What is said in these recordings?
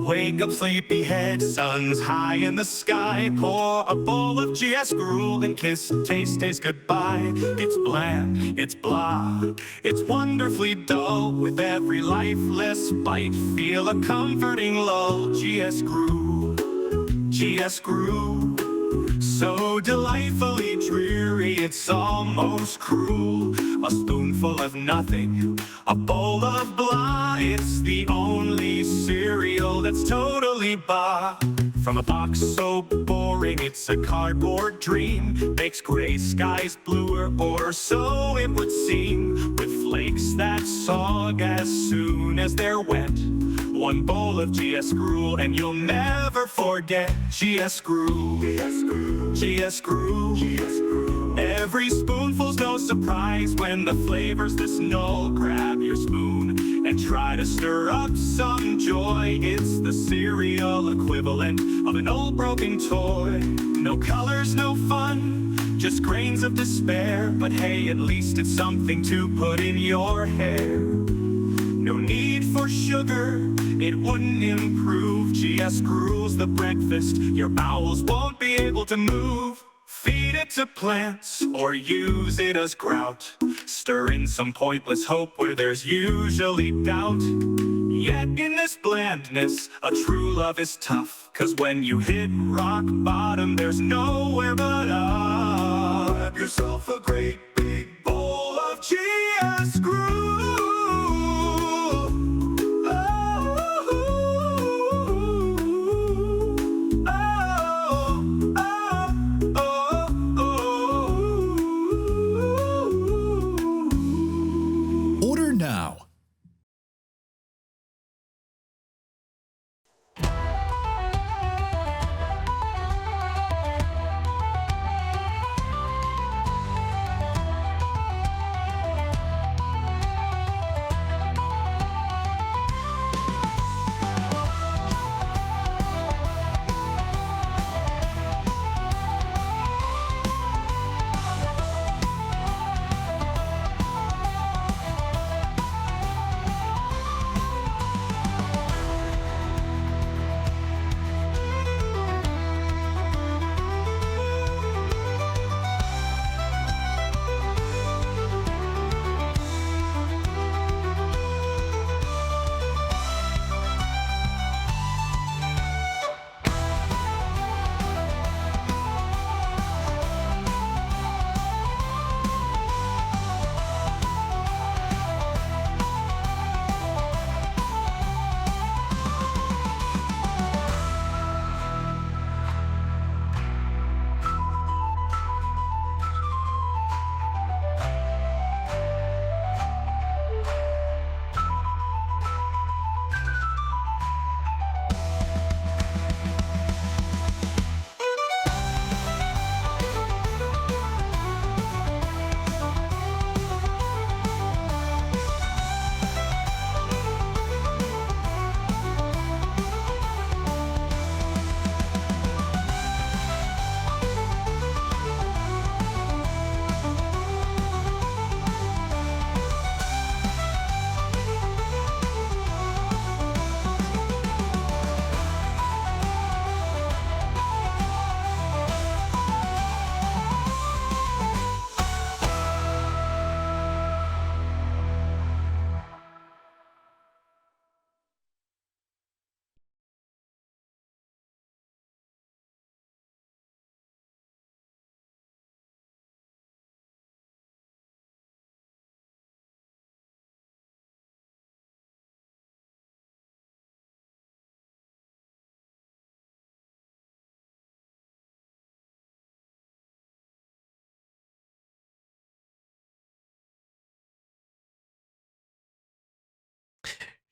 Wake up, sleepyhead, sun's high in the sky. Pour a bowl of GS gruel and kiss taste goodbye. It's bland, it's blah, it's wonderfully dull. With every lifeless bite, feel a comforting lull. GS gruel, GS gruel, so delightfully dreary, it's almost cruel. A spoonful of nothing, a bowl of blah. It's the only cereal that's totally bah. From a box so boring, it's a cardboard dream. Makes gray skies bluer, or so it would seem. With flakes that sog as soon as they're wet. One bowl of GS gruel and you'll never forget. GS gruel, GS gruel. Every spoonful's no surprise when the flavor's this null. Grab your spoon and try to stir up some joy. It's the cereal equivalent of an old broken toy. No colors, no fun, just grains of despair. But hey, at least it's something to put in your hair. No need for sugar, it wouldn't improve. GS gruel's the breakfast your bowels won't be able to move. Feed it to plants or use it as grout. Stir in some pointless hope where there's usually doubt. Yet in this blandness, a true love is tough. 'Cause when you hit rock bottom, there's nowhere but up. Grab yourself a great big bowl of GS gruel. Now.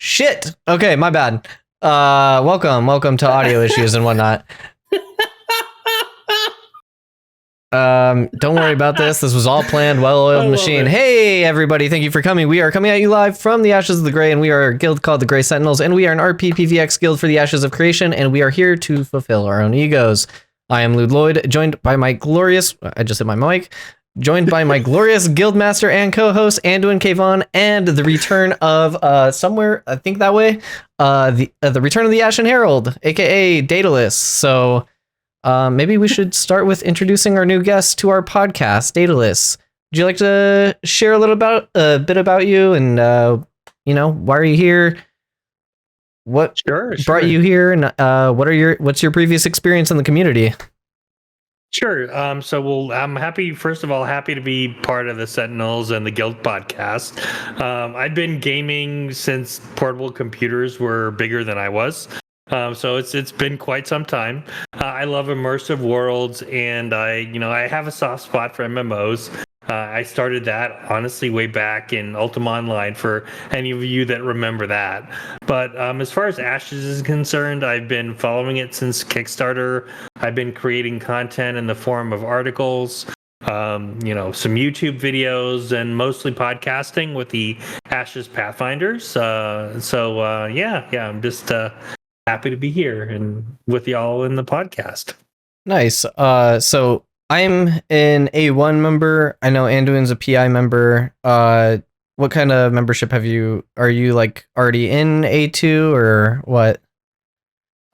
Shit. Okay, my bad. Welcome to audio issues and whatnot. Don't worry about this. This was all planned, well-oiled machine. Hey, everybody. Thank you for coming. We are coming at you live from the Ashes of the Gray, and we are a guild called the Gray Sentinels, and we are an RPPVX guild for the Ashes of Creation, and we are here to fulfill our own egos. I am Lude Lloyd, joined by my glorious... I just hit my mic. joined by my glorious guildmaster and co-host Anduin Kayvon, and the return of somewhere I think that way, the return of the Ashen Herald, aka Daedalus. So maybe we should start with introducing our new guest to our podcast, Daedalus. Would you like to share a bit about you and why are you here? What brought you here, and what's your previous experience in the community? Sure. I'm happy to be part of the Sentinels and the Guild podcast. I've been gaming since portable computers were bigger than I was. So it's been quite some time. I love immersive worlds, and I have a soft spot for MMOs. I started that honestly way back in Ultima Online, for any of you that remember that. But as far as Ashes is concerned, I've been following it since Kickstarter. I've been creating content in the form of articles, some YouTube videos, and mostly podcasting with the Ashes Pathfinders. I'm just happy to be here and with y'all in the podcast. Nice. So I'm an A1 member. I know Anduin's a PI member. What kind of membership are you like already in A2 or what?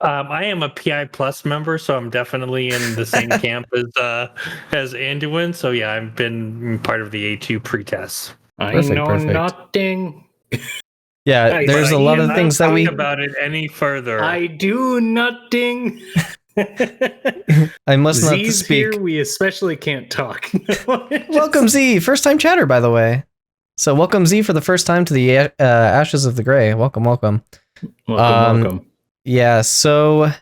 I am a PI Plus member, so I'm definitely in the same camp as Anduin. So yeah, I've been part of the A2 pre-tests. Perfect. Nothing. Yeah, there's a lot of things that we about it any further. I do nothing. I must not Z's speak. Here, we especially can't talk. Welcome, Z, first time chatter, by the way. So welcome, Z, for the first time to the Ashes of the Grey. Welcome. Welcome. Yeah. So,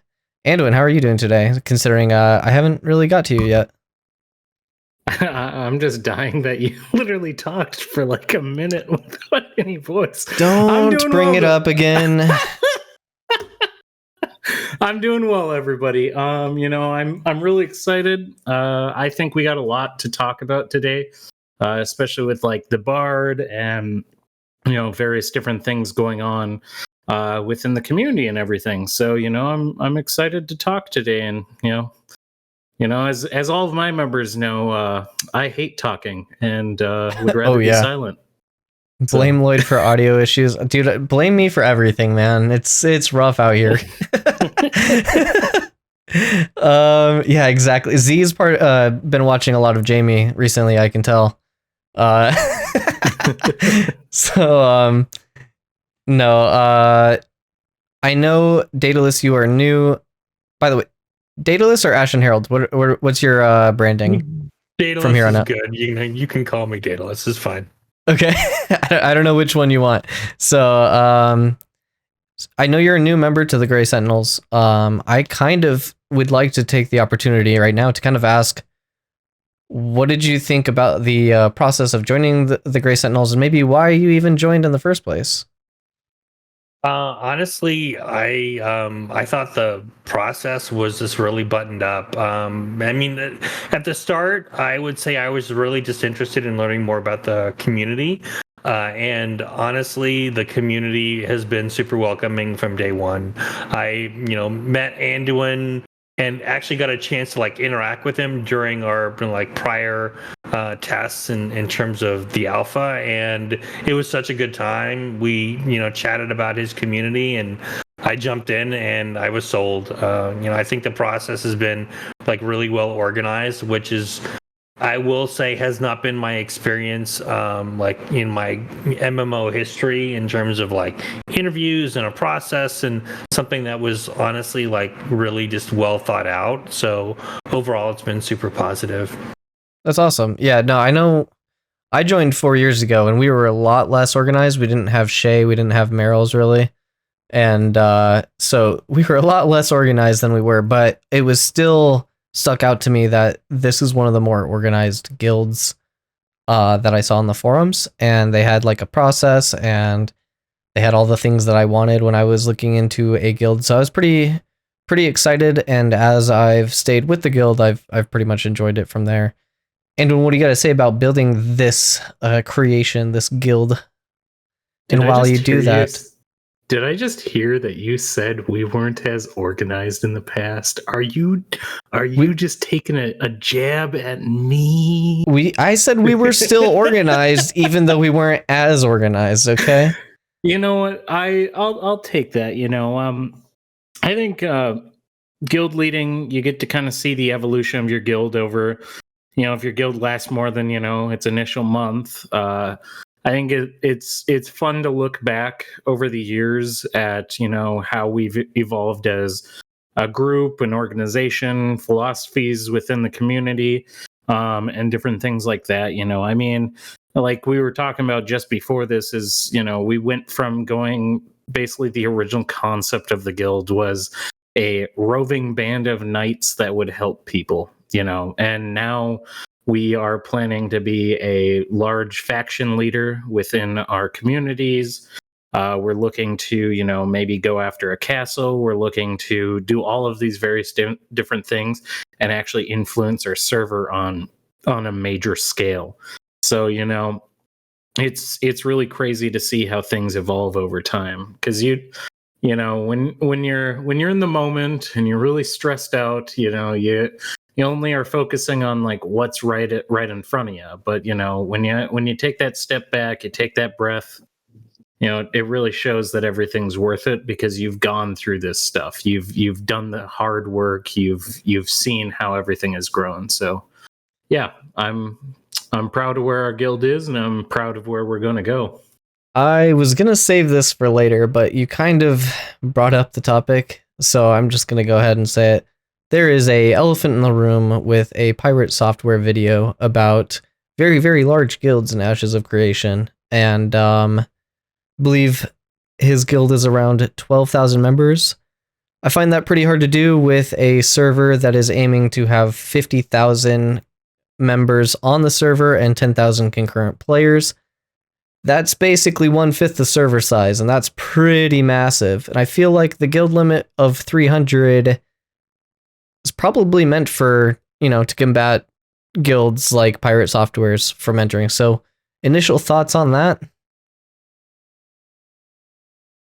Anduin, how are you doing today? Considering I haven't really got to you yet. I'm just dying that you literally talked for like a minute without any voice. Don't bring it up again. I'm doing well, everybody. I'm really excited. I think we got a lot to talk about today, especially with like the Bard and various different things going on within the community and everything. So I'm excited to talk today, and as all of my members know, I hate talking and would rather be silent. Blame Lloyd for audio issues, dude. Blame me for everything, man. It's rough out here. Yeah, exactly. Z's been watching a lot of Jamie recently, I can tell. No. I know, Daedalus, you are new. By the way, Daedalus or Ashen Herald? What's your branding? Daedalus from here on is out? good. You can call me Daedalus. It's fine. Okay. I don't know which one you want. So, I know you're a new member to the Gray Sentinels. I kind of would like to take the opportunity right now to kind of ask, what did you think about the process of joining the Gray Sentinels, and maybe why you even joined in the first place? Honestly, I thought the process was just really buttoned up. At the start, I would say I was really just interested in learning more about the community. And honestly, the community has been super welcoming from day one. I, met Anduin and actually got a chance to like interact with him during our like prior tests in terms of the alpha, and it was such a good time. We chatted about his community, and I jumped in and I was sold. I think the process has been like really well organized, which is, I will say, has not been my experience like in my MMO history in terms of like interviews and a process, and something that was honestly like really just well thought out. So overall, it's been super positive. That's awesome. Yeah, no, I know I joined 4 years ago and we were a lot less organized. We didn't have Shay, we didn't have Meryl's really. And so we were a lot less organized than we were, but it was still stuck out to me that this is one of the more organized guilds that I saw on the forums, and they had like a process and they had all the things that I wanted when I was looking into a guild. So I was pretty excited, and as I've stayed with the guild, I've pretty much enjoyed it from there. And what do you got to say about building this creation, this guild? And while you do that, Did I just hear that you said we weren't as organized in the past? Are you just taking a jab at me? I said we were still organized, even though we weren't as organized. Okay. You know what? I'll take that. I think guild leading, you get to kind of see the evolution of your guild over. If your guild lasts more than its initial month, I think it's fun to look back over the years at how we've evolved as a group, an organization, philosophies within the community, and different things like that. I mean, like we were talking about just before this, is we went from going, basically the original concept of the guild was a roving band of knights that would help people, and now we are planning to be a large faction leader within our communities. We're looking to, maybe go after a castle. We're looking to do all of these various different things and actually influence our server on a major scale. So, it's really crazy to see how things evolve over time. Because when you're in the moment and you're really stressed out, you only are focusing on like what's right in front of you. But when you take that step back, you take that breath, it really shows that everything's worth it because you've gone through this stuff. You've done the hard work. You've seen how everything has grown. So yeah, I'm proud of where our guild is, and I'm proud of where we're going to go. I was gonna save this for later, but you kind of brought up the topic, so I'm just gonna go ahead and say it. There is a elephant in the room with a pirate software video about very, very large guilds in Ashes of Creation, and believe his guild is around 12,000 members. I find that pretty hard to do with a server that is aiming to have 50,000 members on the server and 10,000 concurrent players. That's basically 1/5 the server size, and that's pretty massive. And I feel like the guild limit of 300 is probably meant for, to combat guilds like pirate softwares from entering. So, initial thoughts on that?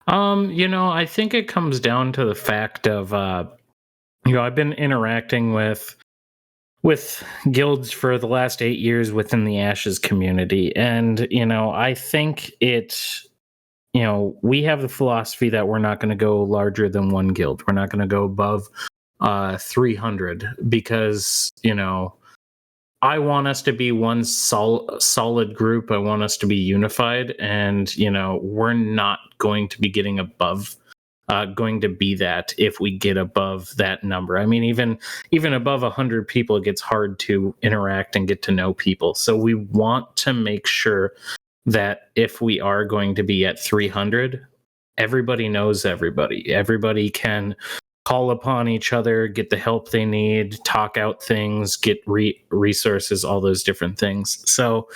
I think it comes down to the fact of I've been interacting with guilds for the last 8 years within the Ashes community, and I think we have the philosophy that we're not going to go larger than one guild. We're not going to go above 300 because I want us to be one solid group. I want us to be unified, and we're not going to be getting above going to be that if we get above that number. I mean, even above 100 people, it gets hard to interact and get to know people. So we want to make sure that if we are going to be at 300, everybody knows everybody. Everybody can call upon each other, get the help they need, talk out things, get resources, all those different things. So,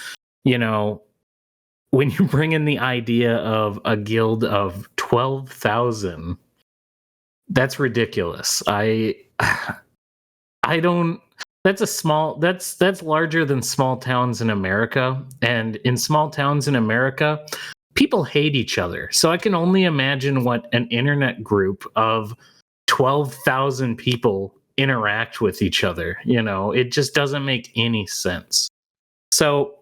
when you bring in the idea of a guild of 12,000, that's ridiculous. I don't. That's larger than small towns in America, and in small towns in America, people hate each other. So I can only imagine what an internet group of 12,000 people interact with each other. It just doesn't make any sense. So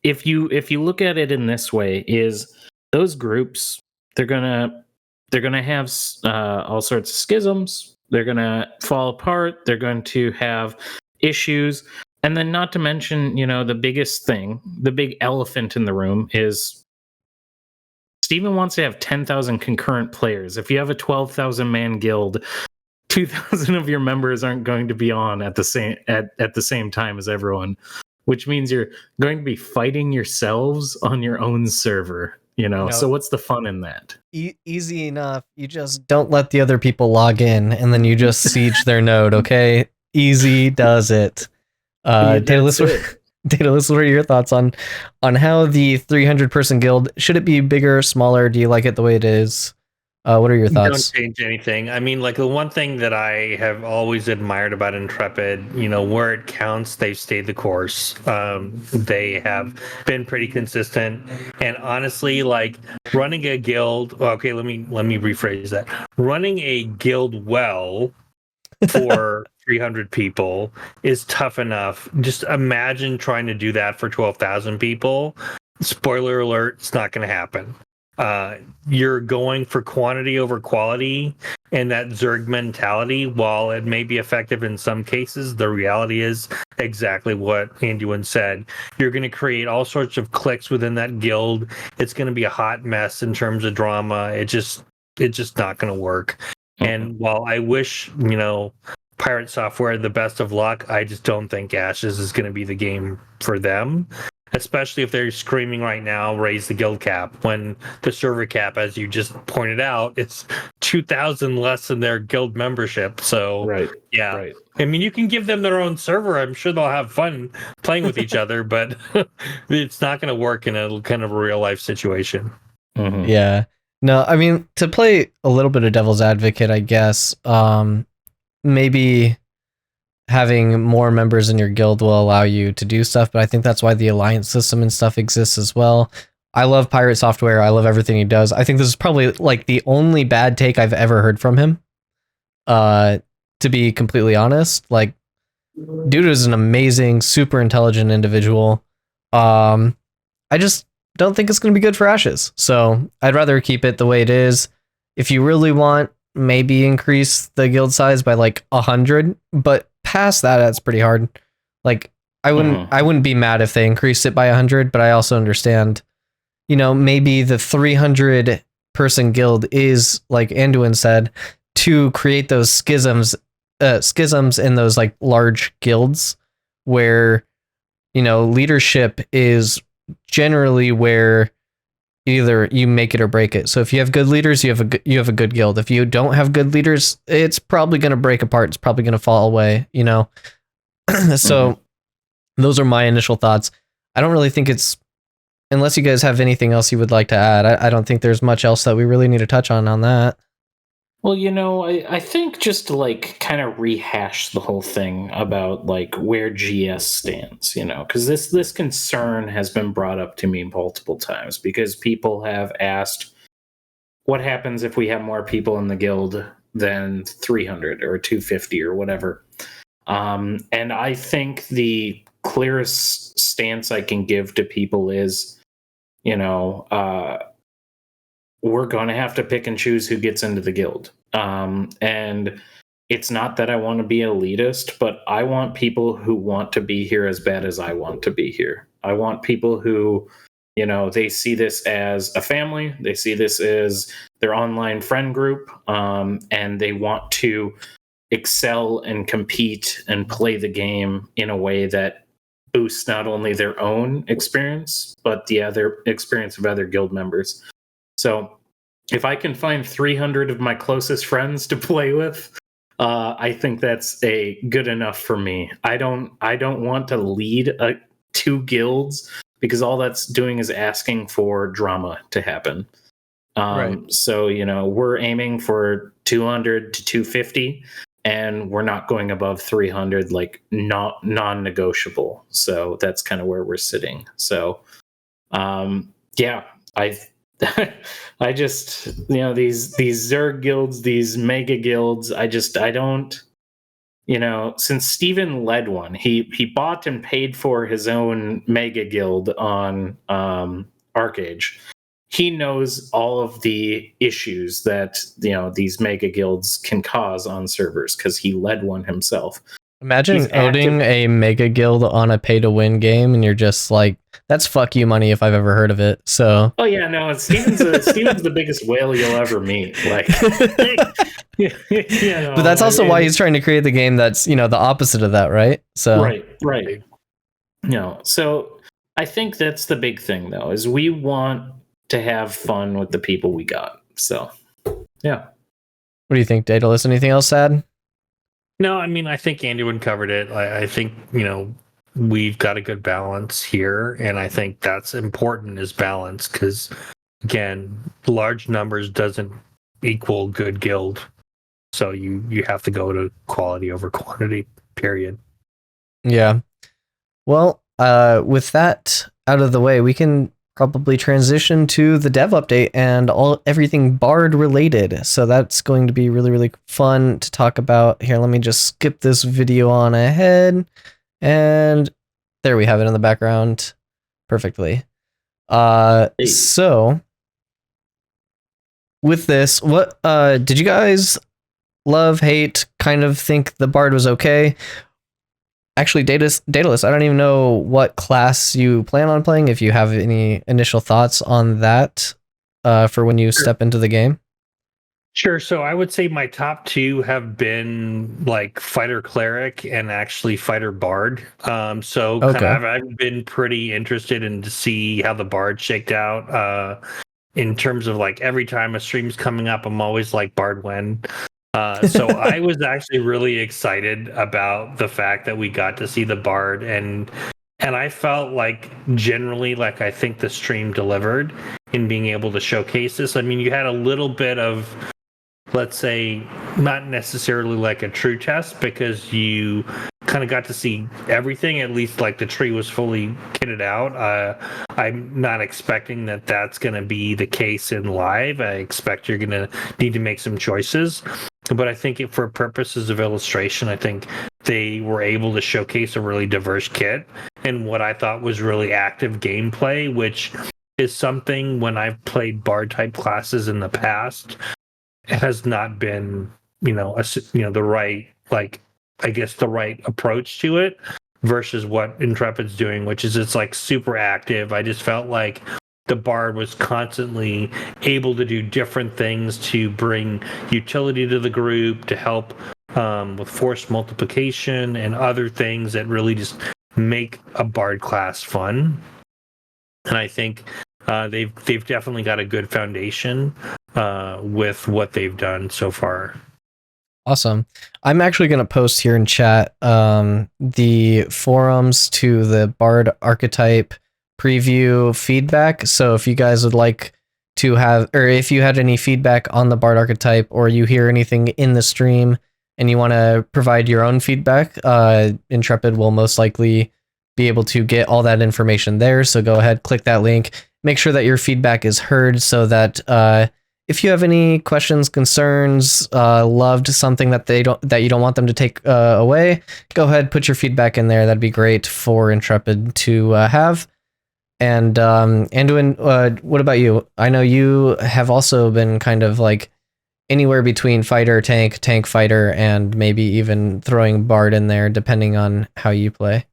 if you look at it in this way, is those groups, they're gonna have all sorts of schisms. They're gonna fall apart. They're going to have issues, and then not to mention, the biggest thing, the big elephant in the room is Steven wants to have 10,000 concurrent players. If you have a 12,000 man guild, 2,000 of your members aren't going to be on at the same time as everyone, which means you're going to be fighting yourselves on your own server. So what's the fun in that? Easy enough. You just don't let the other people log in, and then you just siege their node. Okay, easy does it. Data, what are your thoughts on how the 300 person guild, should it be bigger, smaller? Do you like it the way it is? What are your Don't thoughts? change anything. I mean, like the one thing that I have always admired about Intrepid, where it counts, they've stayed the course. They have been pretty consistent, and honestly, like running a guild. Okay, let me rephrase that. Running a guild well for 300 people is tough enough. Just imagine trying to do that for 12,000 people. Spoiler alert, it's not going to happen. You're going for quantity over quality, and that Zerg mentality, while it may be effective in some cases, the reality is exactly what Anduin said. You're going to create all sorts of cliques within that guild. It's going to be a hot mess in terms of drama. It's just not going to work. And while I wish, Pirate Software the best of luck, I just don't think Ashes is going to be the game for them, especially if they're screaming right now, raise the guild cap, when the server cap, as you just pointed out, it's 2,000 less than their guild membership. So, yeah. Right. I mean, you can give them their own server. I'm sure they'll have fun playing with each other, but it's not going to work in a kind of a real life situation. Mm-hmm. Yeah. No, I mean, to play a little bit of devil's advocate, I guess, maybe having more members in your guild will allow you to do stuff, but I think that's why the alliance system and stuff exists as well. I love Pirate Software. I love everything he does. I think this is probably like the only bad take I've ever heard from him. To be completely honest, like, dude is an amazing, super intelligent individual. I just don't think it's going to be good for Ashes. So I'd rather keep it the way it is. If you really want, maybe increase the guild size by like 100, but past that, that's pretty hard. Like, I wouldn't be mad if they increased it by 100, but I also understand, maybe the 300 person guild is, like Anduin said, to create those schisms in those like large guilds where, leadership is generally where either you make it or break it. So if you have good leaders, you have a good guild. If you don't have good leaders, it's probably going to break apart. It's probably going to fall away, So those are my initial thoughts. I don't really think it's, unless you guys have anything else you would like to add, I don't think there's much else that we really need to touch on that. Well, I think just to like kind of rehash the whole thing about like where GS stands, because this concern has been brought up to me multiple times because people have asked, what happens if we have more people in the guild than 300 or 250 or whatever? And I think the clearest stance I can give to people is, we're going to have to pick and choose who gets into the guild. And it's not that I want to be elitist, but I want people who want to be here as bad as I want to be here. I want people who, they see this as a family. They see this as their online friend group. And they want to excel and compete and play the game in a way that boosts not only their own experience, but the other experience of other guild members. So if I can find 300 of my closest friends to play with, I think that's a good enough for me. I don't want to lead two guilds because all that's doing is asking for drama to happen. Right. So, we're aiming for 200 to 250 and we're not going above 300, like not non-negotiable. So that's kind of where we're sitting. So, I just, these Zerg guilds, these mega guilds, I don't, since Steven led one, he bought and paid for his own mega guild on Arcage. He knows all of the issues that, these mega guilds can cause on servers because he led one himself. Imagine owning a mega guild on a pay-to-win game, and you're just like, that's fuck you money if I've ever heard of it. So. Oh yeah, no, Steven's the biggest whale you'll ever meet. Like, but that's also why he's trying to create the game that's the opposite of that, right? So. Right. So I think that's the big thing, though, is we want to have fun with the people we got. So, yeah. What do you think, Daedalus? Anything else sad? No, I mean, I think Anduin covered it. I think, we've got a good balance here, and I think that's important is balance because, again, large numbers doesn't equal good guild. So you have to go to quality over quantity, period. Yeah. Well, with that out of the way, we can probably transition to the dev update and everything Bard related. So that's going to be really, really fun to talk about. Here, let me just skip this video on ahead. And there we have it in the background perfectly. So with this, what did you guys love, hate, kind of think the Bard was okay? Actually, Daedalus, I don't even know what class you plan on playing, if you have any initial thoughts on that for when you step into the game. Sure. So I would say my top two have been like fighter cleric and actually fighter bard. So kind Okay. of I've been pretty interested in to see how the bard shaked out. In terms of like every time a stream's coming up, I'm always like, Bard when. So I was actually really excited about the fact that we got to see the Bard, and I felt like generally, like I think the stream delivered in being able to showcase this. I mean, you had a little bit of, let's say, not necessarily like a true test, because you kind of got to see everything. At least like the tree was fully kitted out. I'm not expecting that that's going to be the case in live. I expect you're going to need to make some choices. But I think for purposes of illustration, I think they were able to showcase a really diverse kit and what I thought was really active gameplay, which is something when I've played Bard type classes in the past, it has not been, the right, like, I guess the right approach to it versus what Intrepid's doing, which is it's like super active. I just felt like the Bard was constantly able to do different things to bring utility to the group, to help with force multiplication and other things that really just make a Bard class fun. And I think they've definitely got a good foundation with what they've done so far. Awesome. I'm actually going to post here in chat the forums to the Bard Archetype preview feedback. So if you guys would like to have, or if you had any feedback on the Bard Archetype, or you hear anything in the stream and you want to provide your own feedback, Intrepid will most likely be able to get all that information there. So go ahead, click that link, make sure that your feedback is heard, so that if you have any questions, concerns, loved something that you don't want them to take away, go ahead, put your feedback in there. That'd be great for Intrepid to have. And Anduin, what about you? I know you have also been kind of like anywhere between fighter, tank, fighter, and maybe even throwing Bard in there, depending on how you play.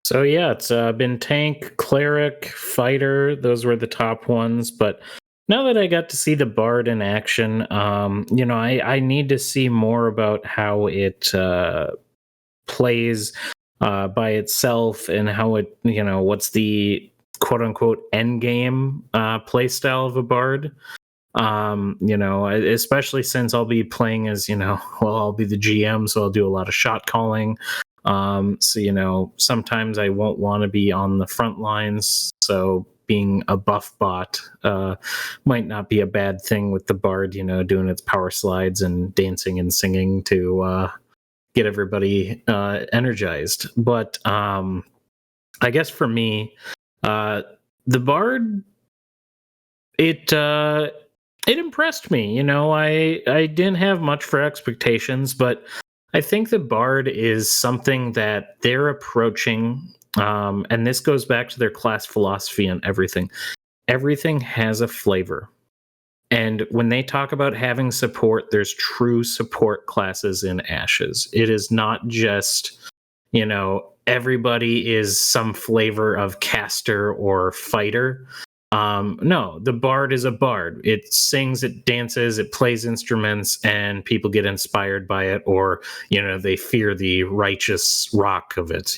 So yeah, it's been tank, cleric, fighter. Those were the top ones. But now that I got to see the Bard in action, I need to see more about how it plays by itself, and how it, what's the quote unquote end game play style of a Bard. Especially since I'll be playing as, I'll be the GM, so I'll do a lot of shot calling. So sometimes I won't want to be on the front lines, so being a buff bot might not be a bad thing with the Bard, doing its power slides and dancing and singing to get everybody energized. But I guess for me, the Bard, it impressed me. I didn't have much for expectations, but I think the Bard is something that they're approaching, and this goes back to their class philosophy and everything. Everything has a flavor. And when they talk about having support, there's true support classes in Ashes. It is not just, everybody is some flavor of caster or fighter. No, the Bard is a Bard. It sings, it dances, it plays instruments, and people get inspired by it, or, they fear the righteous rock of it,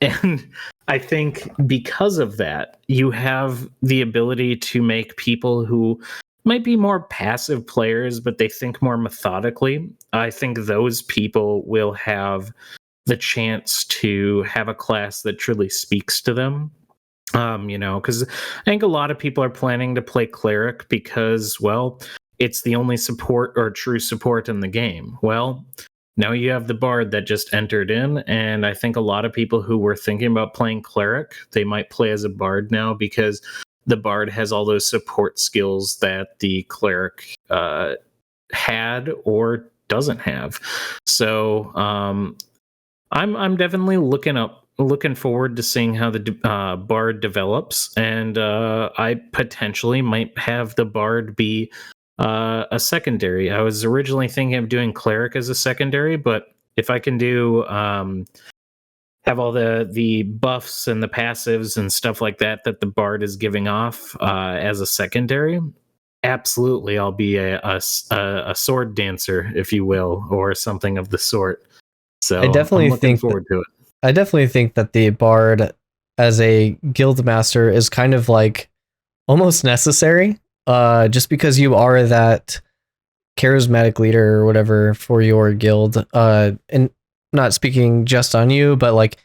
And I think because of that, you have the ability to make people who might be more passive players, but they think more methodically. I think those people will have the chance to have a class that truly speaks to them. Because I think a lot of people are planning to play cleric because, well, it's the only support or true support in the game. Well, now you have the bard that just entered in, and I think a lot of people who were thinking about playing cleric, they might play as a bard now because the bard has all those support skills that the cleric had or doesn't have. So I'm definitely looking forward to seeing how the bard develops, and I potentially might have the bard be a secondary. I was originally thinking of doing cleric as a secondary, but if I can do have all the buffs and the passives and stuff like that the bard is giving off as a secondary, absolutely I'll be a sword dancer, if you will, or something of the sort. So I definitely I'm looking think forward to it. I definitely think that the bard as a guild master is kind of like almost necessary, just because you are that charismatic leader or whatever for your guild. And not speaking just on you, but like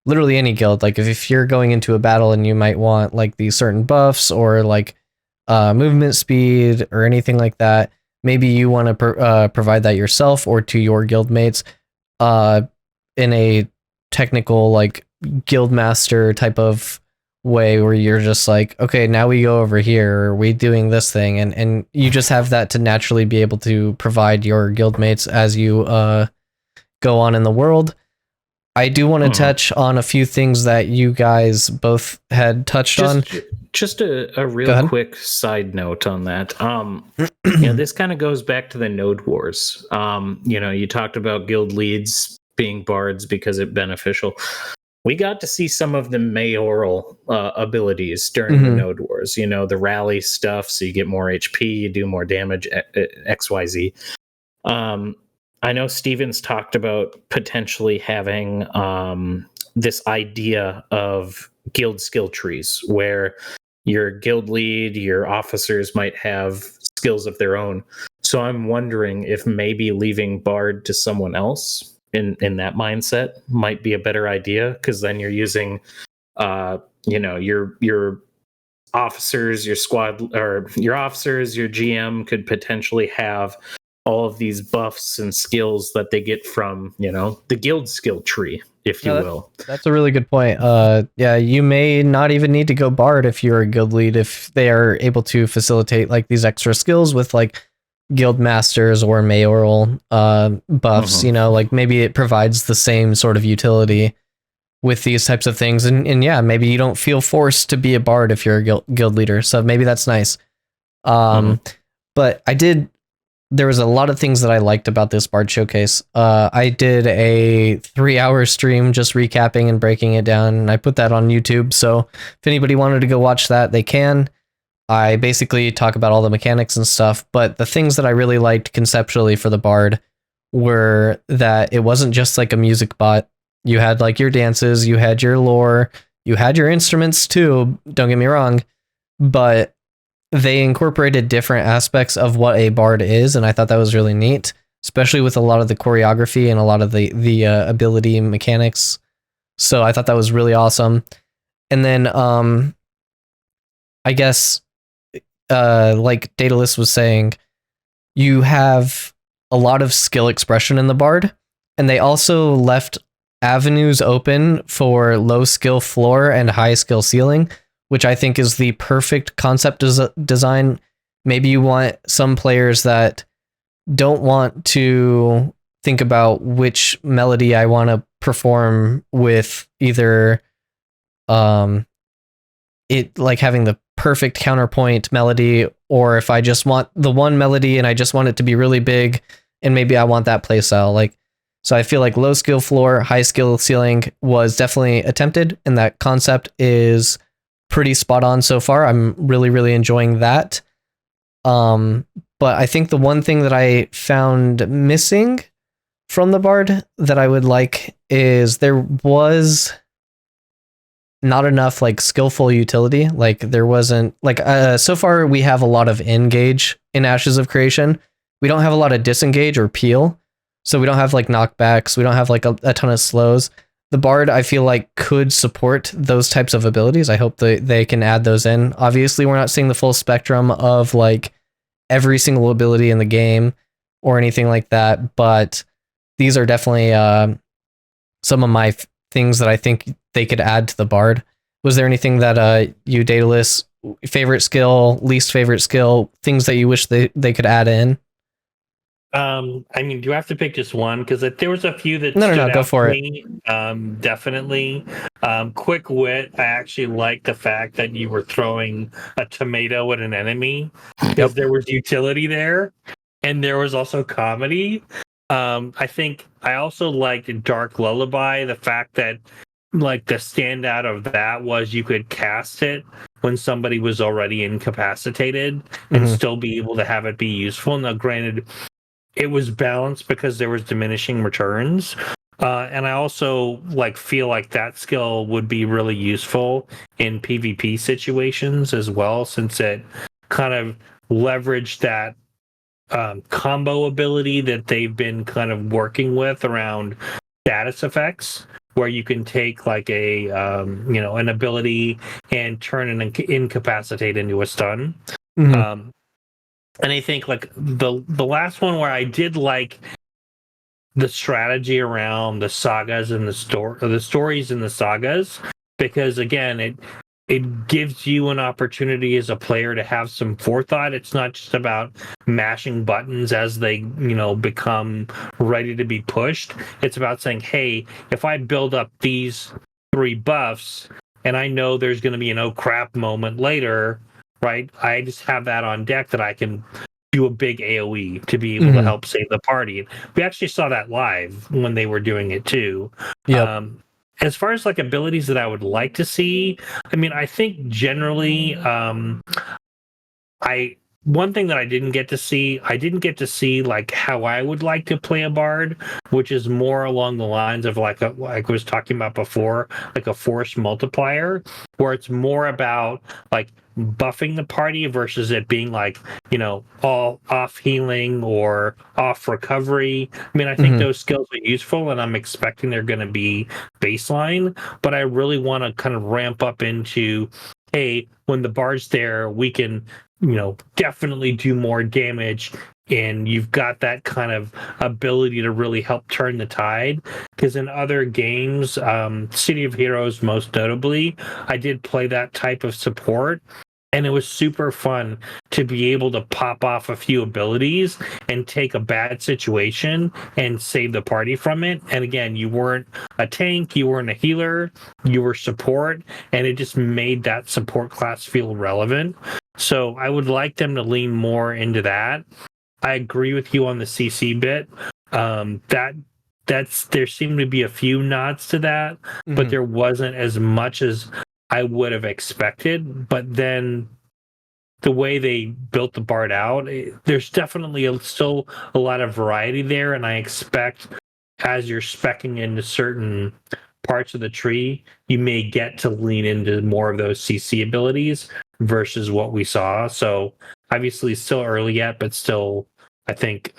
literally any guild. Like if you're going into a battle and you might want like these certain buffs or like movement speed or anything like that, maybe you want to provide that yourself or to your guild mates in a technical like guild master type of way where you're just like, okay, now we go over here, or we doing this thing, and you just have that to naturally be able to provide your guild mates as you go on in the world. I do want to touch on a few things that you guys both had touched on. Just a real quick side note on that. This kind of goes back to the node wars. You talked about guild leads being bards because it's beneficial. We got to see some of the mayoral abilities during the node wars. The rally stuff, so you get more HP, you do more damage, XYZ. I know Steven's talked about potentially having this idea of guild skill trees where your guild lead, your officers might have skills of their own. So I'm wondering if maybe leaving bard to someone else in that mindset might be a better idea, because then you're using your officers, your squad, or your officers, your GM could potentially have all of these buffs and skills that they get from the guild skill tree, if you will. That's a really good point. You may not even need to go bard if you're a guild lead, if they are able to facilitate like these extra skills with like guild masters or mayoral buffs. Like maybe it provides the same sort of utility with these types of things, and yeah, maybe you don't feel forced to be a bard if you're a guild leader, so maybe that's nice. But there was a lot of things that I liked about this bard showcase. I did a 3-hour stream just recapping and breaking it down, and I put that on YouTube, so if anybody wanted to go watch that, they can. I basically talk about all the mechanics and stuff, but the things that I really liked conceptually for the bard were that it wasn't just like a music bot. You had like your dances, you had your lore, you had your instruments too, don't get me wrong, but they incorporated different aspects of what a bard is, and I thought that was really neat, especially with a lot of the choreography and a lot of the ability mechanics. So I thought that was really awesome. And then I guess like Daedalus was saying, you have a lot of skill expression in the bard, and they also left avenues open for low skill floor and high skill ceiling, which I think is the perfect concept design. Maybe you want some players that don't want to think about which melody I want to perform with, either it like having the perfect counterpoint melody, or if I just want the one melody and I just want it to be really big, and maybe I want that playstyle. So I feel like low skill floor, high skill ceiling was definitely attempted, and that concept is pretty spot on so far. I'm really, really enjoying that. But I think the one thing that I found missing from the bard that I would like is there was not enough like skillful utility. Like there wasn't like so far we have a lot of engage in Ashes of Creation. We don't have a lot of disengage or peel. So we don't have like knockbacks. We don't have like a ton of slows. the Bard, I feel like, could support those types of abilities. I hope they can add those in. Obviously, we're not seeing the full spectrum of like every single ability in the game or anything like that, but these are definitely some of my things that I think they could add to the Bard. Was there anything that you, Daedalus, favorite skill, least favorite skill, things that you wish they could add in? I mean, do you have to pick just one? Because there was a few that No, stood go out for to it. me. Definitely. Quick wit. I actually like the fact that you were throwing a tomato at an enemy because there was utility there, and there was also comedy. I think I also liked Dark Lullaby. The fact that like the standout of that was you could cast it when somebody was already incapacitated and still be able to have it be useful. Now, granted, it was balanced because there was diminishing returns. And I also like feel like that skill would be really useful in PvP situations as well, since it kind of leveraged that combo ability that they've been kind of working with around status effects, where you can take like a an ability and turn an incapacitate into a stun. And I think like the last one where I did like the strategy around the sagas and the stories in the sagas, because again it gives you an opportunity as a player to have some forethought. It's not just about mashing buttons as they become ready to be pushed. It's about saying, hey, if I build up these 3 buffs and I know there's going to be an oh crap moment later, right? I just have that on deck that I can do a big AoE to be able to help save the party. We actually saw that live when they were doing it too. As far as like abilities that I would like to see, I mean, I think generally, one thing that I didn't get to see like how I would like to play a bard, which is more along the lines of like I was talking about before, like a force multiplier, where it's more about like buffing the party versus it being like, all off healing or off recovery. I mean, I think those skills are useful and I'm expecting they're going to be baseline, but I really want to kind of ramp up into, hey, when the bard's there, we can definitely do more damage, and you've got that kind of ability to really help turn the tide. Because in other games, City of Heroes most notably, I did play that type of support, and it was super fun to be able to pop off a few abilities and take a bad situation and save the party from it. And again, you weren't a tank, you weren't a healer, you were support, and it just made that support class feel relevant. So I would like them to lean more into that. I agree with you on the CC bit. There seemed to be a few nods to that, but there wasn't as much as I would have expected. But then the way they built the Bard out, there's definitely still a lot of variety there, and I expect as you're speccing into certain parts of the tree, you may get to lean into more of those CC abilities versus what we saw. So obviously still early yet, but still I think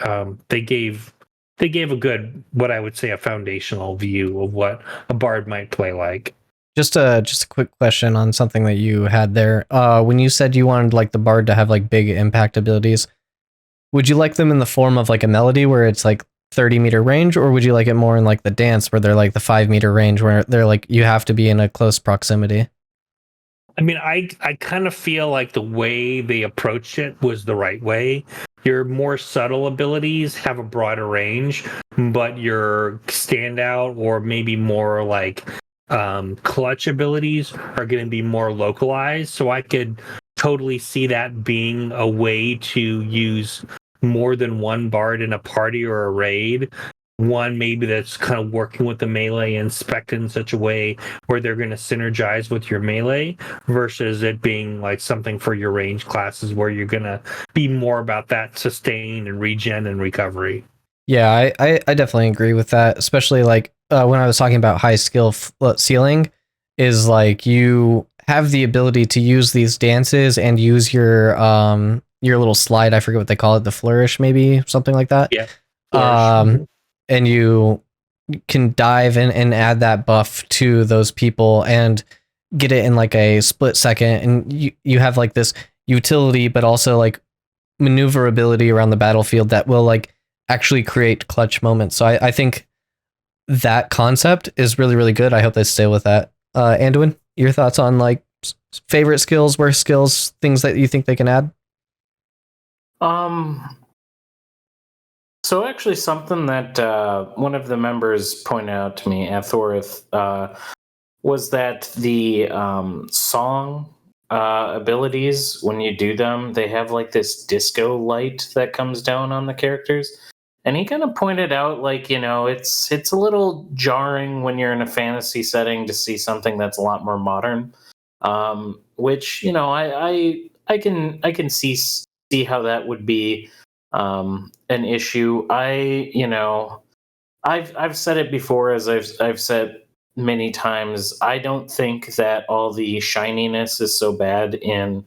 they gave a good, what I would say, a foundational view of what a bard might play like. Just a quick question on something that you had there. When you said you wanted like the bard to have like big impact abilities, would you like them in the form of like a melody where it's like 30-meter range, or would you like it more in like the dance where they're like the 5-meter range where they're like you have to be in a close proximity? I mean, I kind of feel like the way they approached it was the right way. Your more subtle abilities have a broader range, but your standout or maybe more like clutch abilities are going to be more localized. So I could totally see that being a way to use more than one bard in a party or a raid. One maybe that's kind of working with the melee and spec in such a way where they're going to synergize with your melee versus it being like something for your range classes where you're going to be more about that sustain and regen and recovery. Yeah, I definitely agree with that, especially like when I was talking about high skill ceiling, is like you have the ability to use these dances and use your little slide, I forget what they call it, the flourish, maybe something like that. Yeah. And you can dive in and add that buff to those people and get it in like a split second, and you have like this utility but also like maneuverability around the battlefield that will like actually create clutch moments. So I think that concept is really, really good. I hope they stay with that. Anduin, your thoughts on like favorite skills, worst skills, things that you think they can add? So actually something that one of the members pointed out to me, Athorith, was that the song abilities, when you do them, they have like this disco light that comes down on the characters. And he kind of pointed out, like, you know, it's a little jarring when you're in a fantasy setting to see something that's a lot more modern. Which, you know, I can see how that would be an issue. I've said it before, as I've said many times. I don't think that all the shininess is so bad in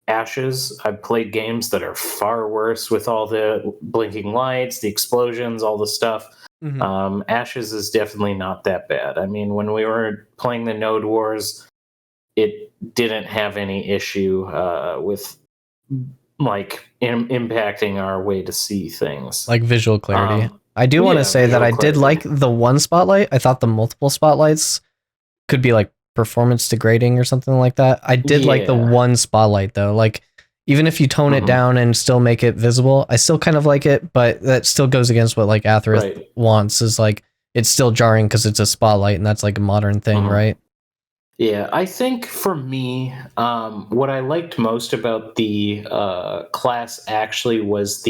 Ashes. I've played games that are far worse with all the blinking lights, the explosions, all the stuff. Mm-hmm. Ashes is definitely not that bad. I mean, when we were playing the Node Wars, it didn't have any issue with like impacting our way to see things, like visual clarity. I do want to say that I did like the one spotlight. I thought the multiple spotlights could be like performance degrading or something like that. I did like the one spotlight though. Like, even if you tone it down and still make it visible, I still kind of like it, but that still goes against what like Athorith wants, is like it's still jarring because it's a spotlight and that's like a modern thing, right? Yeah, I think for me, what I liked most about the class actually was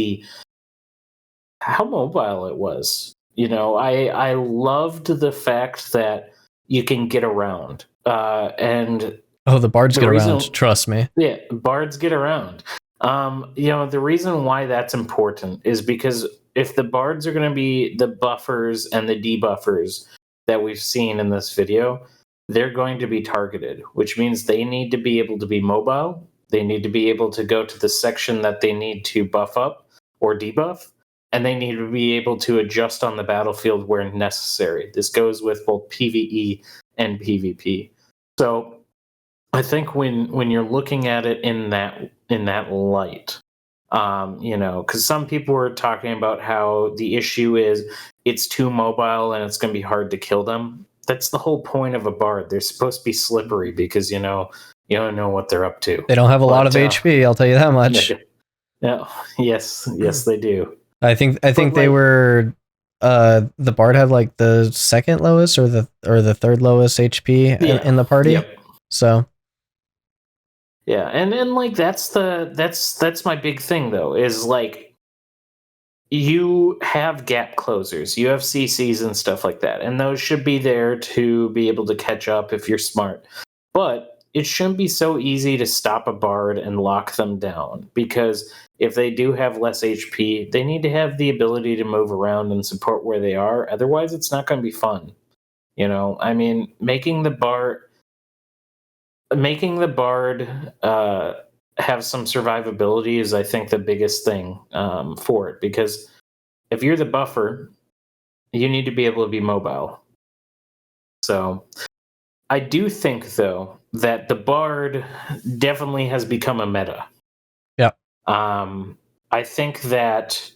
how mobile it was. You know, I loved the fact that you can get around. And the bards get around, trust me. Yeah, bards get around. You know, the reason why that's important is because if the bards are going to be the buffers and the debuffers that we've seen in this video, they're going to be targeted, which means they need to be able to be mobile. They need to be able to go to the section that they need to buff up or debuff, and they need to be able to adjust on the battlefield where necessary. This goes with both PvE and PvP. So I think when you're looking at it in that light, you know, because some people were talking about how the issue is it's too mobile and it's going to be hard to kill them. That's the whole point of a bard. They're supposed to be slippery because, you know, you don't know what they're up to. They don't have a lot of HP, I'll tell you that much. Yeah. Yes, they do. I think they were the bard had like the second lowest or the third lowest HP in the party. Yep. So yeah, and like that's my big thing though, is like you have gap closers, you have CCs and stuff like that, and those should be there to be able to catch up if you're smart. But it shouldn't be so easy to stop a bard and lock them down, because if they do have less HP, they need to have the ability to move around and support where they are. Otherwise, it's not going to be fun. You know, I mean, making the bard have some survivability is, I think, the biggest thing for it. Because if you're the buffer, you need to be able to be mobile. So I do think, though, that the bard definitely has become a meta. Yeah. I think that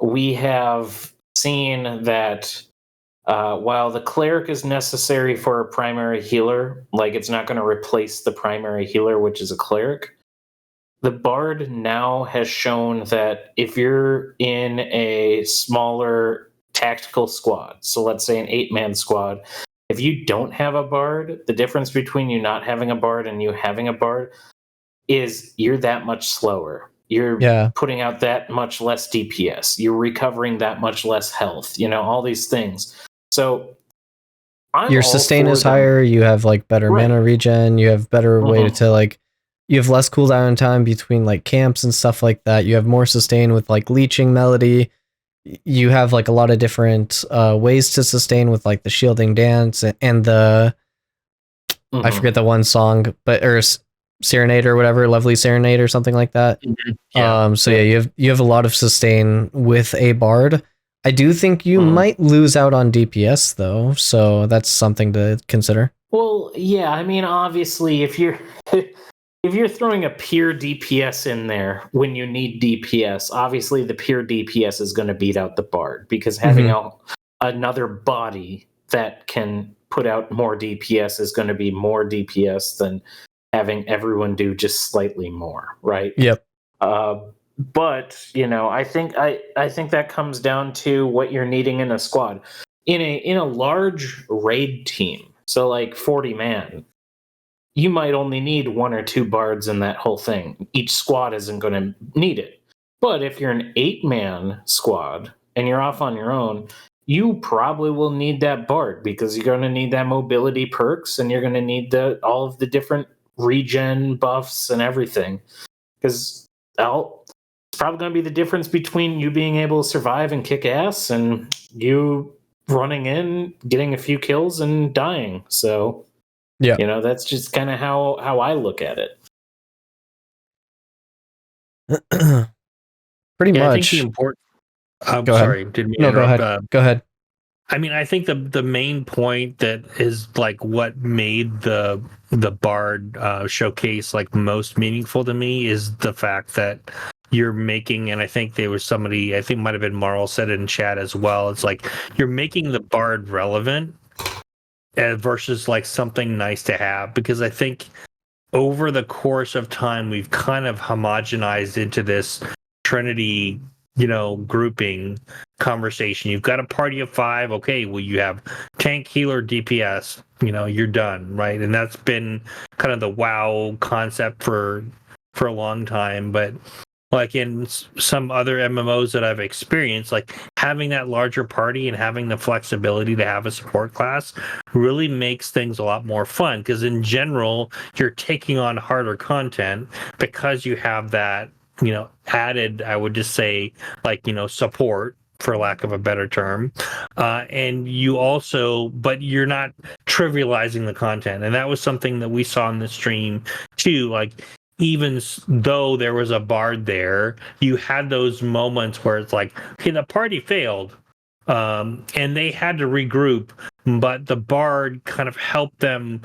we have seen that while the cleric is necessary for a primary healer, like it's not going to replace the primary healer, which is a cleric, the bard now has shown that if you're in a smaller tactical squad, so let's say an 8-man squad, if you don't have a bard, the difference between you not having a bard and you having a bard is you're that much slower. You're putting out that much less DPS. You're recovering that much less health. You know, all these things. So your sustain is higher. You have like better mana regen. You have better way to like. You have less cooldown time between like camps and stuff like that. You have more sustain with like leeching melody. You have like a lot of different ways to sustain with like the shielding dance and the I forget the one song, but or serenade or whatever, lovely serenade or something like that. So you have a lot of sustain with a bard. I do think you might lose out on DPS though, so that's something to consider. Well, yeah, I mean, obviously, if you're if you're throwing a pure DPS in there when you need DPS, obviously the pure DPS is going to beat out the Bard, because having another body that can put out more DPS is going to be more DPS than having everyone do just slightly more, right? Yep. But I think that comes down to what you're needing in a squad. In a large raid team, so like 40 man, you might only need 1 or 2 bards in that whole thing. Each squad isn't going to need it. But if you're an 8-man squad and you're off on your own, you probably will need that bard, because you're going to need that mobility perks, and you're going to need all of the different regen buffs and everything. Because it's probably going to be the difference between you being able to survive and kick ass and you running in, getting a few kills, and dying. So, yeah, that's just kind of how I look at it. Pretty much. I think the important. I'm go sorry, ahead. didn't mean No, to go interrupt. ahead. Go ahead. I mean, I think the main point that is like what made the Bard showcase like most meaningful to me is the fact that you're making, and I think there was somebody, I think might have been Marl said it in chat as well. It's like you're making the Bard relevant versus like something nice to have, because I think over the course of time we've kind of homogenized into this Trinity, grouping conversation. You've got a party of 5. Okay, well, you have tank, healer, DPS. You're done, right? And that's been kind of the WoW concept for a long time. But like in some other MMOs that I've experienced, like having that larger party and having the flexibility to have a support class really makes things a lot more fun, because in general, you're taking on harder content because you have that, added, I would just say, like, support, for lack of a better term. And you also, but you're not trivializing the content. And that was something that we saw in the stream too. Like, even though there was a bard there, you had those moments where it's like, okay, the party failed, and they had to regroup, but the bard kind of helped them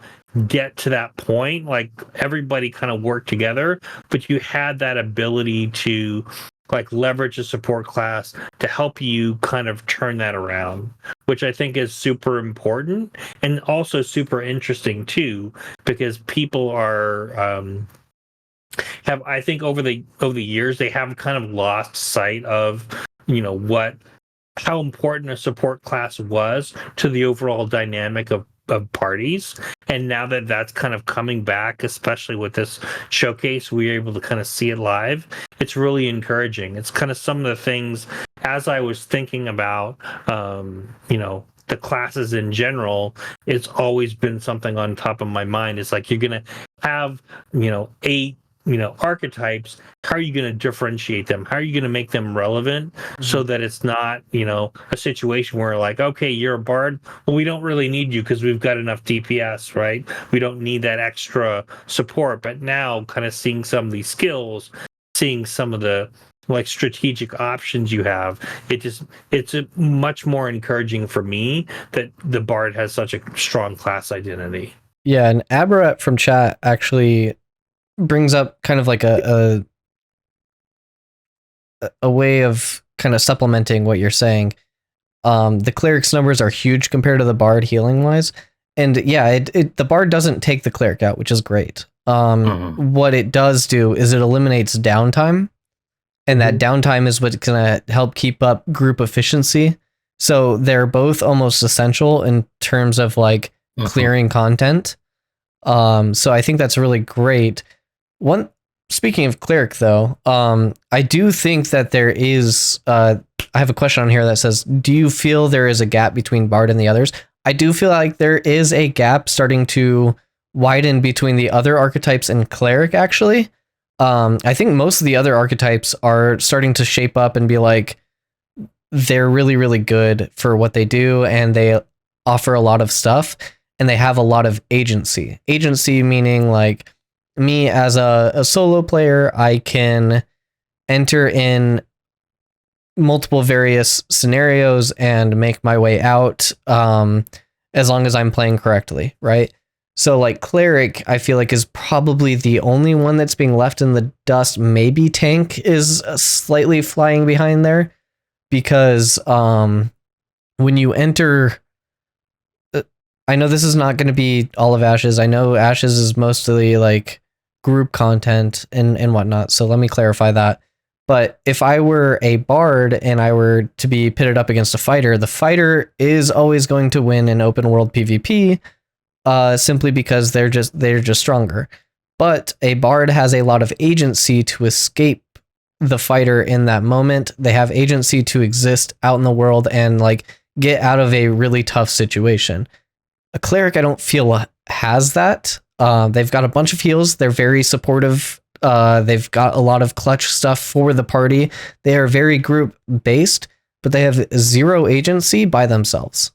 get to that point. Like, everybody kind of worked together, but you had that ability to like leverage a support class to help you kind of turn that around, which I think is super important and also super interesting too, because people are I think over the years they have kind of lost sight of how important a support class was to the overall dynamic of parties. And now that that's kind of coming back, especially with this showcase, we were able to kind of see it live. It's really encouraging. It's kind of some of the things, as I was thinking about the classes in general, it's always been something on top of my mind. It's like, you're gonna have 8 archetypes. How are you going to differentiate them? How are you going to make them relevant so that it's not, a situation where like, okay, you're a bard. Well, we don't really need you because we've got enough DPS, right? We don't need that extra support. But now kind of seeing some of these skills, seeing some of the like strategic options you have, it's a much more encouraging for me that the bard has such a strong class identity. Yeah. And Aberrat from chat actually brings up kind of like a way of kind of supplementing what you're saying. The cleric's numbers are huge compared to the bard healing wise, and yeah, the bard doesn't take the cleric out, which is great. What it does do is it eliminates downtime, and that downtime is what's gonna help keep up group efficiency. So they're both almost essential in terms of like clearing content. So I think that's really great. Speaking of cleric though, I do think that there is I have a question on here that says, do you feel there is a gap between bard and the others? I do feel like there is a gap starting to widen between the other archetypes and cleric actually. I think most of the other archetypes are starting to shape up and be like, they're really, really good for what they do, and they offer a lot of stuff, and they have a lot of agency. Agency meaning like, me as a solo player, I can enter in multiple various scenarios and make my way out, as long as I'm playing correctly, right? So like cleric, I feel like is probably the only one that's being left in the dust. Maybe tank is slightly flying behind there, because when you enter, I know this is not going to be all of Ashes. I know Ashes is mostly like group content and whatnot. So let me clarify that. But if I were a bard and I were to be pitted up against a fighter, the fighter is always going to win in open world PvP, simply because they're just stronger. But a bard has a lot of agency to escape the fighter in that moment. They have agency to exist out in the world and like get out of a really tough situation. A cleric, I don't feel has that. They've got a bunch of heals. They're very supportive. They've got a lot of clutch stuff for the party. They are very group based, but they have zero agency by themselves.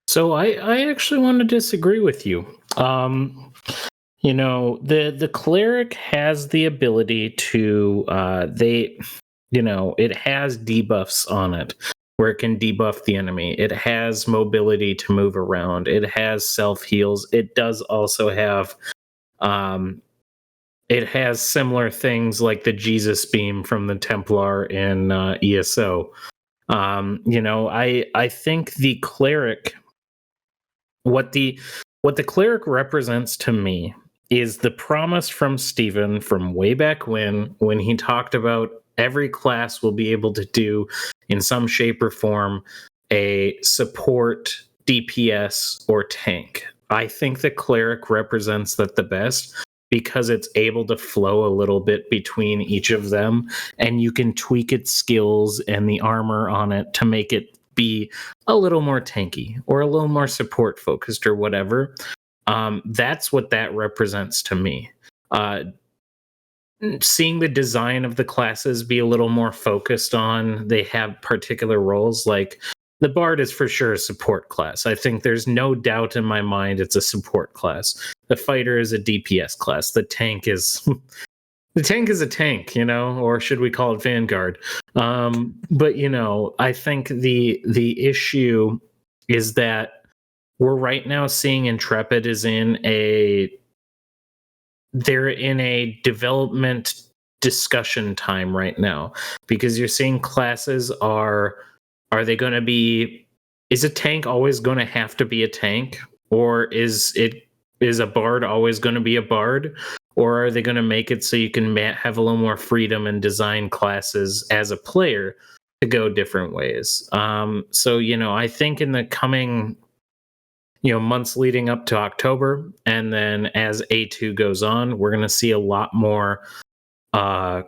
So I actually want to disagree with you. You know, the cleric has the ability to it has debuffs on it where it can debuff the enemy. It has mobility to move around. It has self heals. It does also have it has similar things like the Jesus beam from the Templar in ESO. I think the cleric, what the cleric represents to me is the promise from Stephen from way back when he talked about every class will be able to do in some shape or form a support, DPS, or tank. I think the cleric represents that the best because it's able to flow a little bit between each of them, and you can tweak its skills and the armor on it to make it be a little more tanky or a little more support focused or whatever. That's what that represents to me. Seeing the design of the classes be a little more focused on, they have particular roles, like the Bard is for sure a support class. I think there's no doubt in my mind it's a support class. The Fighter is a DPS class. The Tank is a tank, or should we call it Vanguard? But I think the issue is that we're right now seeing Intrepid is they're in a development discussion time right now, because you're seeing classes are they going to be, is a tank always going to have to be a tank, or is a bard always going to be a bard, or are they going to make it so you can have a little more freedom and design classes as a player to go different ways? So I think in the coming months leading up to October, and then as A2 goes on, we're going to see a lot more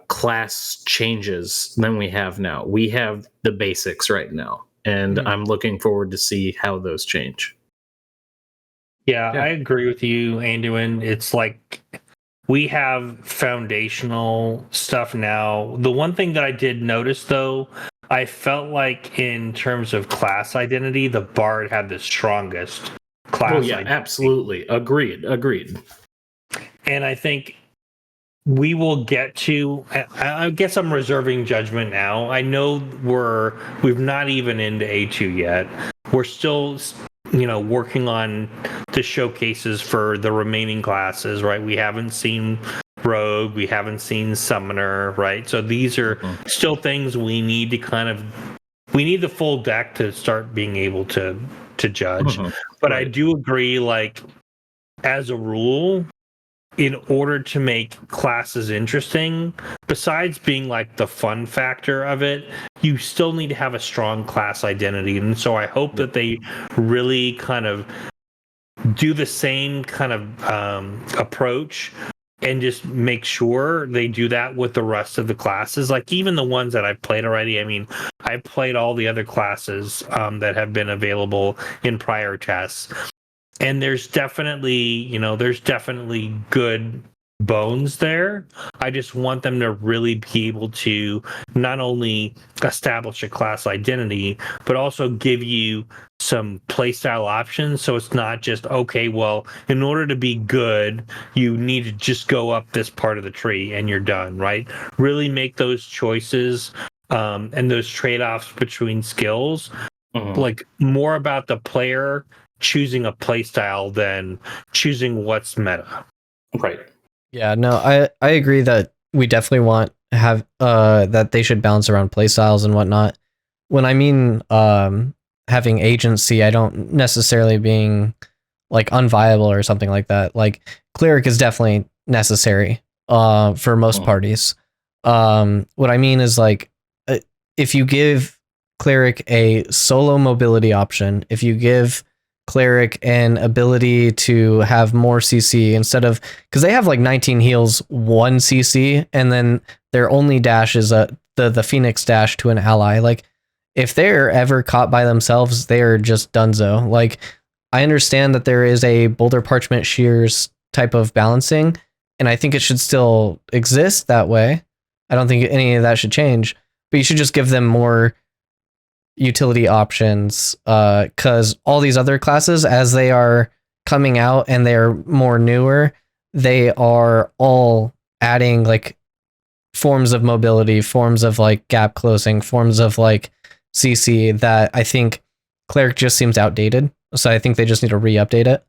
class changes than we have now. We have the basics right now, and I'm looking forward to see how those change. Yeah, I agree with you, Anduin. It's like we have foundational stuff now. The one thing that I did notice, though, I felt like in terms of class identity, the Bard had the strongest class. Oh, yeah, absolutely. Agreed. And I think we will get to, I guess I'm reserving judgment now. I know we've not even into A2 yet. We're still, working on the showcases for the remaining classes, right? We haven't seen Rogue, we haven't seen Summoner, right? So these are still things we need to we need the full deck to start being able to judge. But right. I do agree, like, as a rule, in order to make classes interesting, besides being like the fun factor of it, you still need to have a strong class identity. And so I hope that they really kind of do the same kind of approach and just make sure they do that with the rest of the classes. Like even the ones that I've played already. I mean, I've played all the other classes that have been available in prior tests. And there's definitely good bones there. I just want them to really be able to not only establish a class identity, but also give you some playstyle options. So it's not just, okay, well, in order to be good, you need to just go up this part of the tree and you're done, right? Really make those choices and those trade-offs between skills, Mhm. like more about the player choosing a play style than choosing what's meta. Right. Yeah, no, I agree that we definitely want to have that they should bounce around playstyles and whatnot. When I mean having agency, I don't necessarily being like unviable or something like that. Like cleric is definitely necessary for most parties. What I mean is like if you give cleric a solo mobility option, if you give cleric an ability to have more CC instead of, because they have like 19 heals, 1 CC, and then their only dash is the Phoenix dash to an ally. Like if they're ever caught by themselves, they're just donezo. Like I understand that there is a Boulder Parchment Shears type of balancing, and I think it should still exist that way. I don't think any of that should change, but you should just give them more utility options, because all these other classes, as they are coming out and they're more newer, they are all adding like forms of mobility, forms of like gap closing, forms of like CC that I think cleric just seems outdated. So I think they just need to re-update it.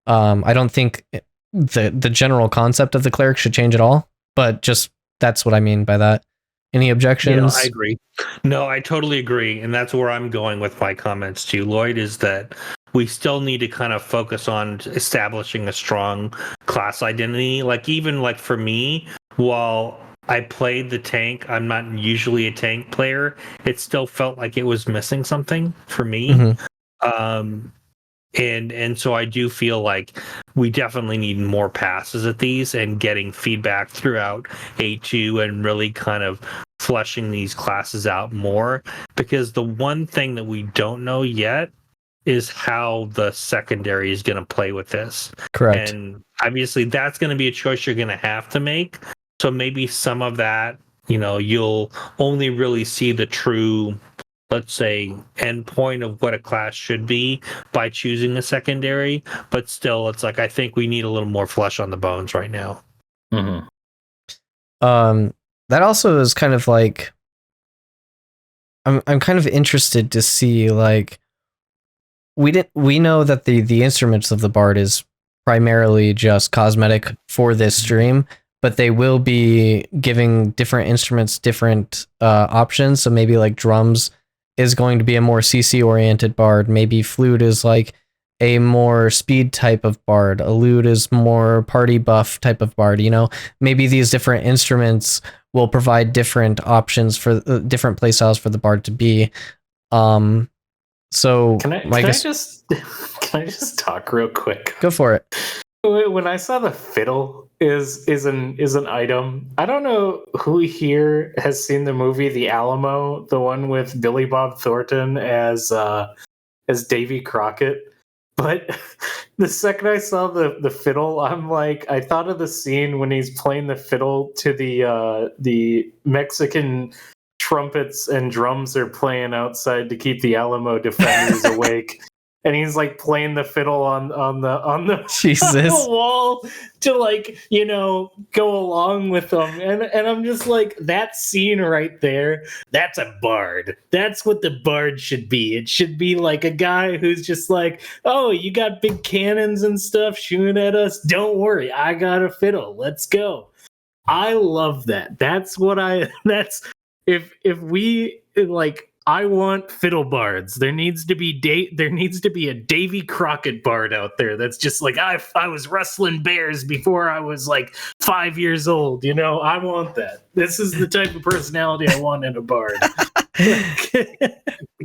I don't think the general concept of the cleric should change at all, but just that's what I mean by that. Any objections? I agree. No, I totally agree. And that's where I'm going with my comments too, Lloyd, is that we still need to kind of focus on establishing a strong class identity. Like even like for me, while I played the tank, I'm not usually a tank player, it still felt like it was missing something for me. Mhm. And so I do feel like we definitely need more passes at these and getting feedback throughout A2 and really kind of fleshing these classes out more, because the one thing that we don't know yet is how the secondary is going to play with this. Correct. And obviously that's going to be a choice you're going to have to make. So maybe some of that, you'll only really see the true, let's say, end point of what a class should be by choosing a secondary. But still, it's like I think we need a little more flesh on the bones right now. Mhm. That also is kind of like I'm kind of interested to see, like, we know that the instruments of the bard is primarily just cosmetic for this stream, but they will be giving different instruments different options. So maybe like drums is going to be a more CC oriented bard. Maybe flute is like a more speed type of bard. A lute is more party buff type of bard. Maybe these different instruments will provide different options for different playstyles for the bard to be. So Can I just can I just talk real quick? Go for it. When I saw the fiddle is an item, I don't know who here has seen the movie The Alamo, the one with Billy Bob Thornton as Davy Crockett. But the second I saw the fiddle, I'm like, I thought of the scene when he's playing the fiddle to the Mexican trumpets and drums are playing outside to keep the Alamo defenders awake. And he's like playing the fiddle on the Jesus. on the wall to go along with them. And I'm just like, that scene right there, that's a bard. That's what the bard should be. It should be like a guy who's just like, oh, you got big cannons and stuff shooting at us. Don't worry, I got a fiddle. Let's go. I love that. That's if we like, I want fiddle bards. There needs to be a Davy Crockett bard out there that's just like, I was rustling bears before I was like 5 years old. I want that. This is the type of personality I want in a bard.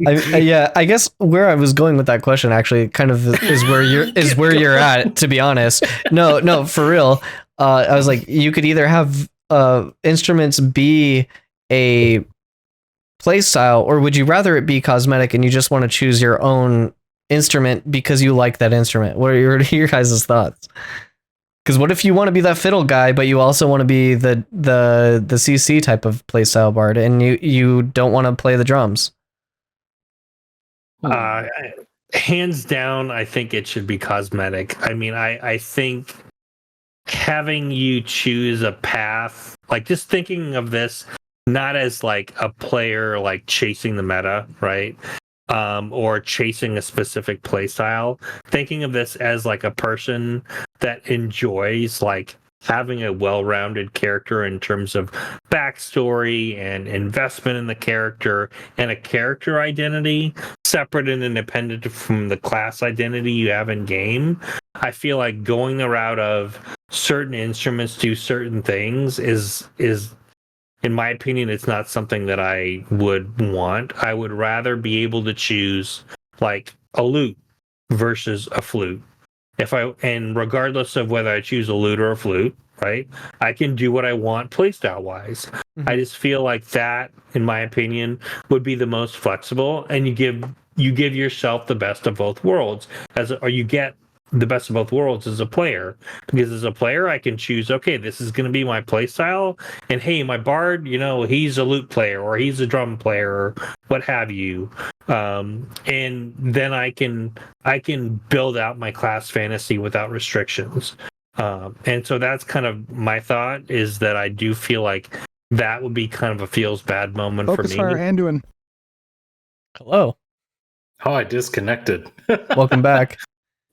I guess where I was going with that question actually kind of is where you're at, to be honest. No, for real. I was like, you could either have instruments be a play style, or would you rather it be cosmetic and you just want to choose your own instrument because you like that instrument? What are your guys' thoughts? Because what if you want to be that fiddle guy, but you also want to be the CC type of playstyle bard, and you don't want to play the drums? Hands down, I think it should be cosmetic. I mean, I think having you choose a path, like just thinking of this not as like a player like chasing the meta, right? Or chasing a specific play style. Thinking of this as like a person that enjoys like having a well-rounded character in terms of backstory and investment in the character and a character identity separate and independent from the class identity you have in game. I feel like going the route of certain instruments do certain things is in my opinion, it's not something that I would want. I would rather be able to choose like a lute versus a flute. And regardless of whether I choose a lute or a flute, right? I can do what I want playstyle wise. Mhm. I just feel like that, in my opinion, would be the most flexible, and you give yourself the best of both worlds or you get the best of both worlds as a player, because as a player I can choose, okay, this is going to be my play style, and hey, my bard, he's a lute player or he's a drum player or what have you, and then I can build out my class fantasy without restrictions, and so that's kind of my thought, is that I do feel like that would be kind of a feels bad moment Focus for Fire me. Anduin. Hello. Oh, I disconnected. Welcome back.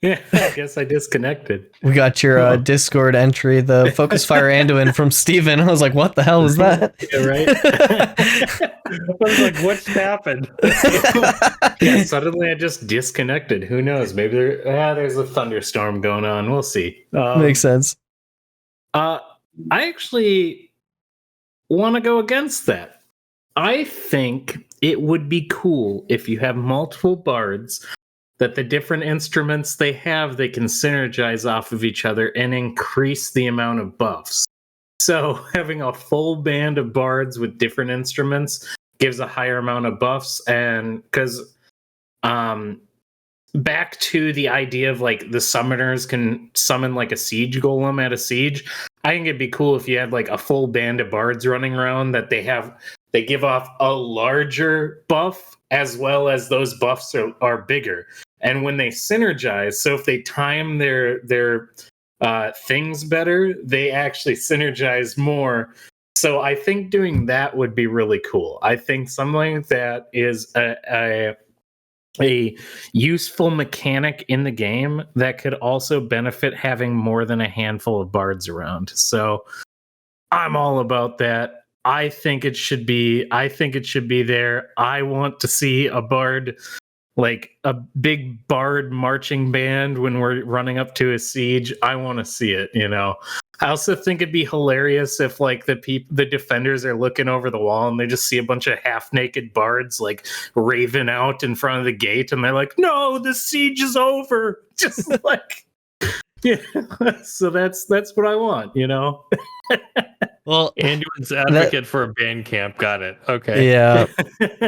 Yeah, I guess I disconnected. We got your Discord entry, the Focus Fire Anduin from Steven. I was like, what the hell is that? Yeah, right? I was like, what's happened? Yeah, suddenly I just disconnected. Who knows? Maybe there's a thunderstorm going on. We'll see. Makes sense. I actually want to go against that. I think it would be cool if you have multiple bards, that the different instruments they have, they can synergize off of each other and increase the amount of buffs. So having a full band of bards with different instruments gives a higher amount of buffs. And because back to the idea of like the summoners can summon like a siege golem at a siege, I think it'd be cool if you had like a full band of bards running around that they give off a larger buff, as well as those buffs are bigger. And when they synergize, so if they time their things better, they actually synergize more. So I think doing that would be really cool. I think something like that is a useful mechanic in the game that could also benefit having more than a handful of bards around. So I'm all about that. I think it should be there. I want to see a bard, like a big bard marching band when we're running up to a siege. I want to see it, I also think it'd be hilarious if like the defenders are looking over the wall and they just see a bunch of half-naked bards like raving out in front of the gate, and they're like, "No, the siege is over." Just like, yeah. So that's what I want, Well, Anduin's advocate for a band camp. Got it. Okay. yeah.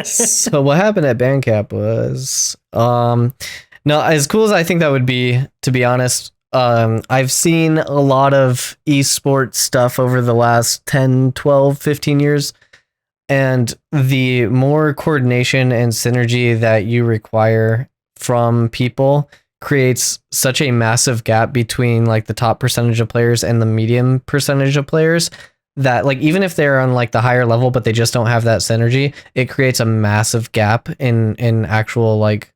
So what happened at Bandcamp was, no, as cool as I think that would be, to be honest, I've seen a lot of esports stuff over the last 10, 12, 15 years. And the more coordination and synergy that you require from people creates such a massive gap between like the top percentage of players and the medium percentage of players, that like even if they're on like the higher level but they just don't have that synergy, it creates a massive gap in actual like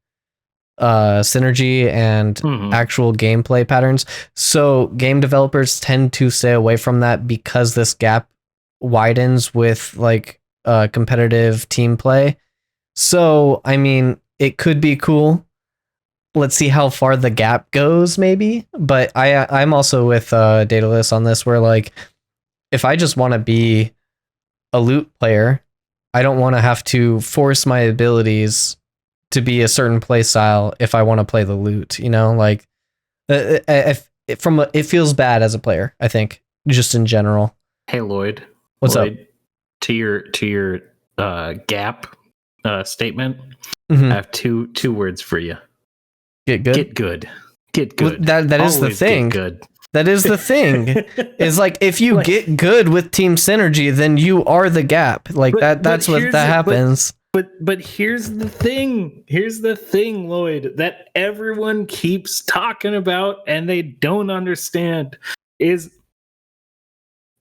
synergy and actual gameplay patterns. So game developers tend to stay away from that because this gap widens with like competitive team play. So I mean, it could be cool. Let's see how far the gap goes, maybe. But I'm also with Daedalus on this, where like if I just want to be a loot player, I don't want to have to force my abilities to be a certain play style if I want to play the loot, like it feels bad as a player, I think, just in general. Hey Lloyd. What's Lloyd, up? To your gap statement, Mhm. I have two words for you. Get good. Get good. Get good. Well, that is the Always thing. Get good. That is the thing. Is like if you Like- get good with team synergy, then you are the gap. Like that's what here's that happens. But here's the thing. Here's the thing, Lloyd, that everyone keeps talking about and they don't understand is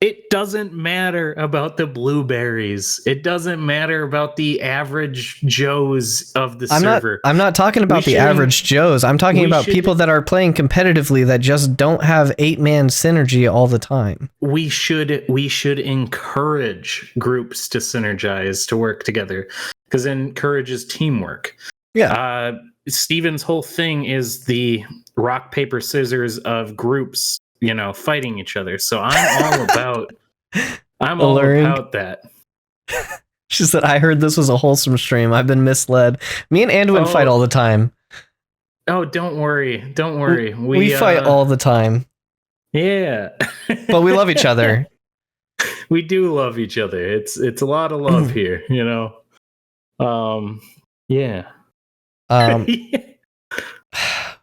It doesn't matter about the blueberries. It doesn't matter about the average Joes of the server. I'm not talking about the average Joes. I'm talking about people that are playing competitively that just don't have 8-man synergy all the time. We should encourage groups to synergize, to work together, because it encourages teamwork. Yeah. Steven's whole thing is the rock, paper, scissors of groups, fighting each other. So I'm all about that. She said, I heard this was a wholesome stream. I've been misled. Me and Anduin fight all the time. Oh, don't worry. We fight all the time. Yeah. But we love each other. We do love each other. It's a lot of love here, Yeah.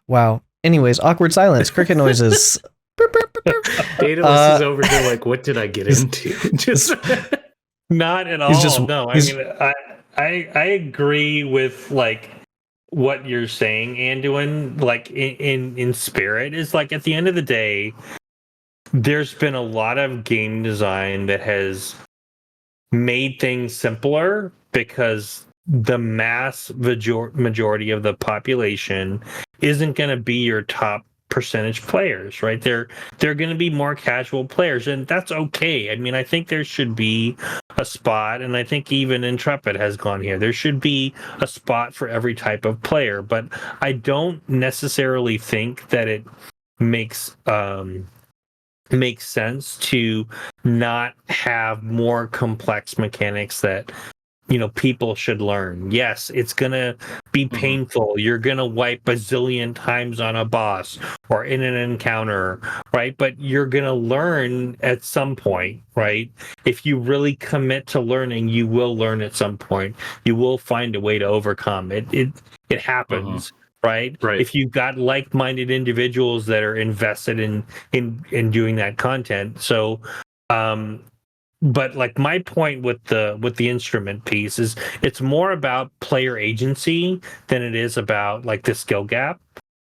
Wow. Anyways, awkward silence, cricket noises. Daedalus is over here like, what did I get into? Just not at all. No, I agree with like what you're saying, Anduin. Like in spirit, is like at the end of the day, there's been a lot of game design that has made things simpler because the mass majority of the population isn't going to be your top percentage players, right? They're going to be more casual players, and that's okay. I mean, I think there should be a spot, and I think even Intrepid has gone here. There should be a spot for every type of player, but I don't necessarily think that it makes sense to not have more complex mechanics that people should learn. Yes, it's gonna be painful. You're gonna wipe a zillion times on a boss or in an encounter, right? But you're gonna learn at some point, right? If you really commit to learning, you will learn at some point. You will find a way to overcome it. It happens. Right? If you've got like-minded individuals that are invested in doing that content. So but like my point with the instrument piece is it's more about player agency than it is about like the skill gap,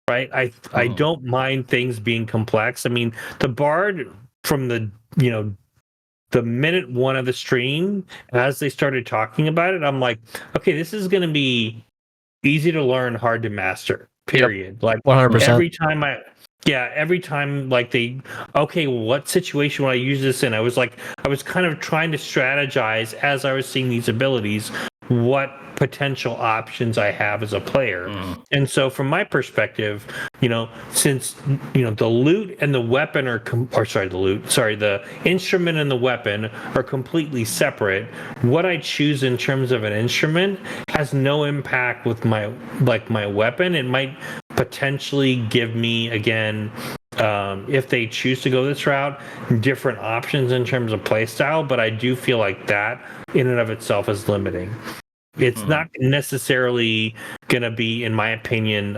right? I don't mind things being complex. I mean, the Bard from the minute one of the stream, as they started talking about it, I'm like, okay, this is going to be easy to learn, hard to master. Period. Yep. Like 100%. Every time like what situation would I use this in? I was kind of trying to strategize as I was seeing these abilities, what potential options I have as a player. And so from my perspective, since the loot and the weapon the instrument and the weapon are completely separate, what I choose in terms of an instrument has no impact with my weapon. It might potentially give me, again, if they choose to go this route, different options in terms of playstyle, but I do feel like that in and of itself is limiting. It's not necessarily going to be, in my opinion,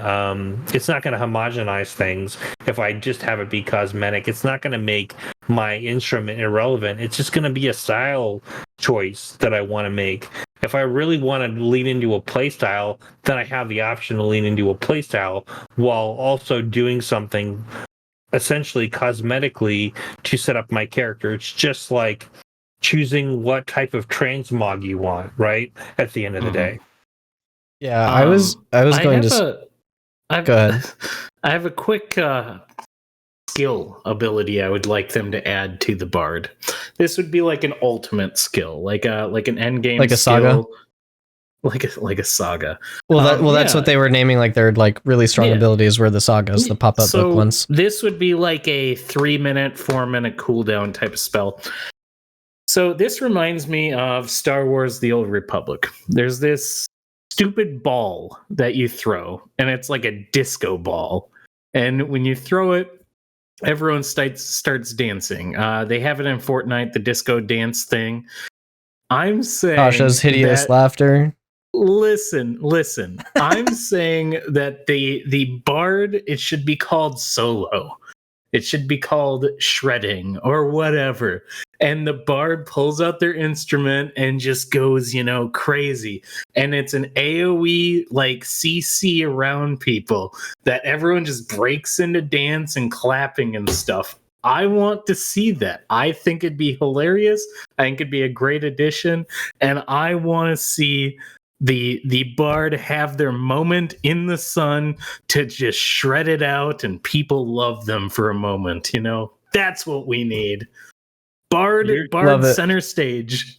it's not going to homogenize things if I just have it be cosmetic. It's not going to make my instrument irrelevant. It's just going to be a style choice that I want to make. If I really want to lean into a playstyle, then I have the option to lean into a playstyle while also doing something essentially cosmetically to set up my character. It's just like choosing what type of transmog you want, right? At the end of the day. Yeah, I was going to go ahead. I have a quick skill ability I would like them to add to the Bard. This would be like an ultimate skill, like an end game, like a saga, like a saga. That's what they were naming, like their like really strong abilities were the sagas, the pop-up book ones. This would be like a 3-minute, 4-minute cooldown type of spell. So this reminds me of Star Wars: The Old Republic. There's this stupid ball that you throw, and it's like a disco ball. And when you throw it, everyone starts dancing. They have it in Fortnite, the disco dance thing. I'm saying Tasha's hideous laughter. Listen. I'm saying that the Bard, it should be called solo. It should be called shredding or whatever. And the Bard pulls out their instrument and just goes, crazy. And it's an AoE like CC around people that everyone just breaks into dance and clapping and stuff. I want to see that. I think it'd be hilarious. I think it'd be a great addition, and I want to see the bard have their moment in the sun to just shred it out, and people love them for a moment. You know, that's what we need. Bard Love it. center stage.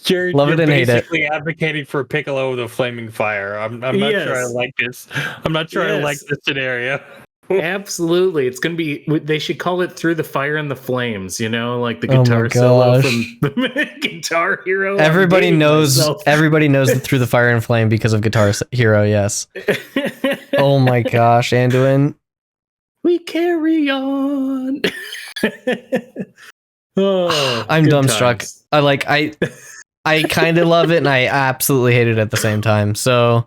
You're Love it and hate it. basically advocating for Piccolo with a flaming fire. I'm not sure I Yes. like this. I'm not sure I like Yes. this scenario. Absolutely. It's going to be, they should call it Through the Fire and the Flames, you know, like the Oh my guitar solo gosh. from the Guitar Hero. I'm Everybody dating knows. myself. Everybody knows the Through the Fire and Flame because of Guitar Hero. Yes. Oh my gosh, Anduin. We carry on. Oh, I'm good dumbstruck. times. I kind of love it and I absolutely hate it at the same time. So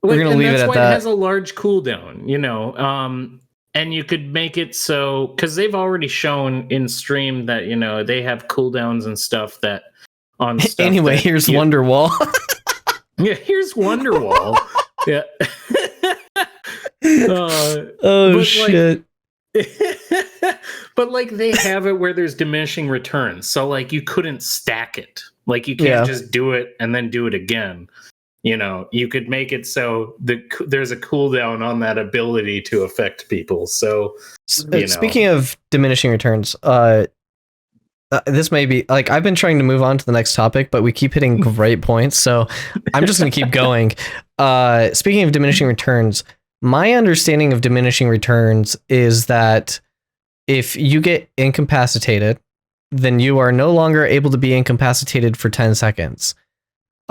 we're gonna and leave it that's at why that. It has a large cooldown, you know. And you could make it so, because they've already shown in stream that, you know, they have cooldowns and stuff that on stuff. Anyway, that here's you- Wonderwall. Yeah, here's Wonderwall. Yeah. Oh but, like, shit. but like they have it where there's diminishing returns, so like you couldn't stack it. Like you can't Yeah. just do it and then do it again. You know, you could make it so there's a cooldown on that ability to affect people. So you know. Speaking of diminishing returns, this may be like I've been trying to move on to the next topic, but we keep hitting great points, so I'm just gonna keep going. Speaking of diminishing returns, my understanding of diminishing returns is that if you get incapacitated, then you are no longer able to be incapacitated for 10 seconds.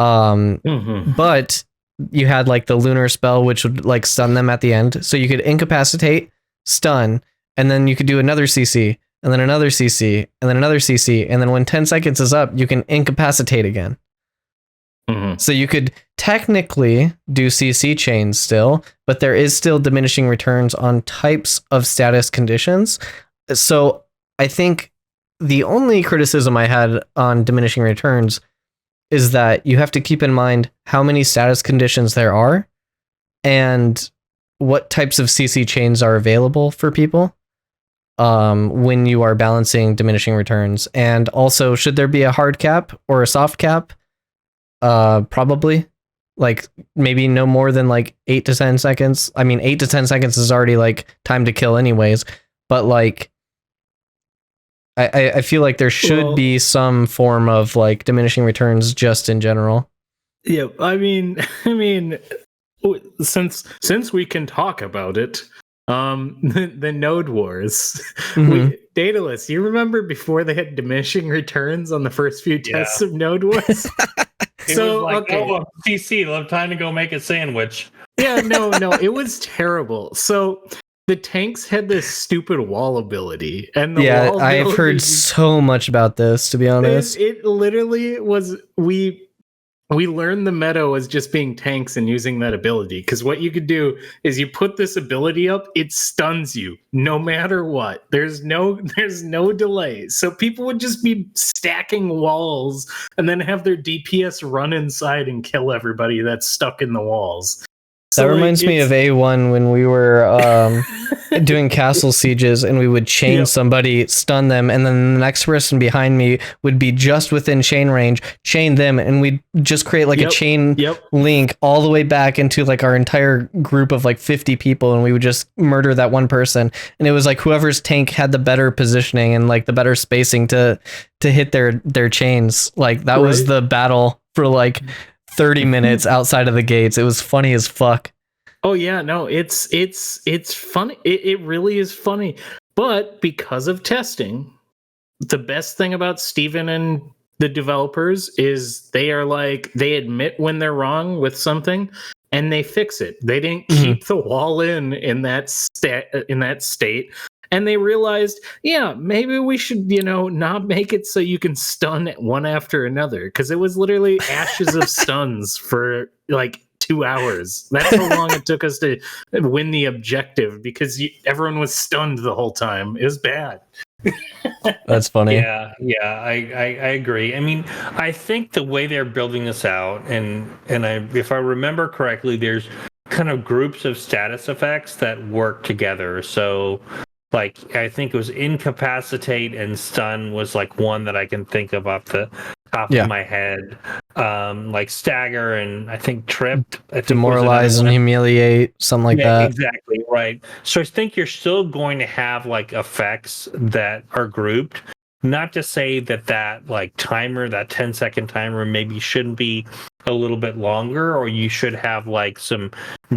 Mhm. But you had like the lunar spell, which would like stun them at the end. So you could incapacitate, stun, and then you could do another CC, and then another CC, and then another CC. And then when 10 seconds is up, you can incapacitate again. Mhm. So you could technically do CC chains still, but there is still diminishing returns on types of status conditions. So I think the only criticism I had on diminishing returns is that you have to keep in mind how many status conditions there are and what types of CC chains are available for people when you are balancing diminishing returns. And also, should there be a hard cap or a soft cap? Probably. Like maybe no more than like 8 to 10 seconds. I mean, 8 to 10 seconds is already like time to kill anyways, but like I feel like there should be some form of like diminishing returns just in general. Yeah, I mean, since we can talk about it, the Node Wars. Mhm. Daedalus, you remember before they had diminishing returns on the first few tests of Node Wars? It So, was like, okay. oh, CC, time to go make a sandwich. Yeah, no, it was terrible. So the tanks had this stupid wall ability, and the Yeah, wall I've ability- heard so much about this, to be honest. It literally was we learned the meta was just being tanks and using that ability, because what you could do is you put this ability up, it stuns you no matter what. There's no delay. So people would just be stacking walls and then have their DPS run inside and kill everybody that's stuck in the walls. That reminds me of A1 when we were doing castle sieges and we would chain Yep. somebody, stun them, and then the next person behind me would be just within chain range, chain them, and we'd just create like a chain link all the way back into like our entire group of like 50 people, and we would just murder that one person. And it was like whoever's tank had the better positioning and like the better spacing to hit their chains. Like that was the battle for like 30 minutes outside of the gates. It was funny as fuck. Oh yeah, no, it's funny. It really is funny. But because of testing, the best thing about Steven and the developers is they admit when they're wrong with something and they fix it. They didn't keep the wall in that state. And they realized, yeah, maybe we should, not make it so you can stun one after another. Because it was literally ashes of stuns for like 2 hours. That's how long it took us to win the objective, because everyone was stunned the whole time. It was bad. That's funny. Yeah, I agree. I mean, I think the way they're building this out, and if I remember correctly, there's kind of groups of status effects that work together. So Like, I think it was incapacitate and stun was like one that I can think of off the top Yeah. of my head. Like stagger and I think trip. I think Demoralize and humiliate, something like that. Exactly, right. So I think you're still going to have like effects that are grouped. Not to say that like timer, that 10-second timer maybe shouldn't be a little bit longer, or you should have like some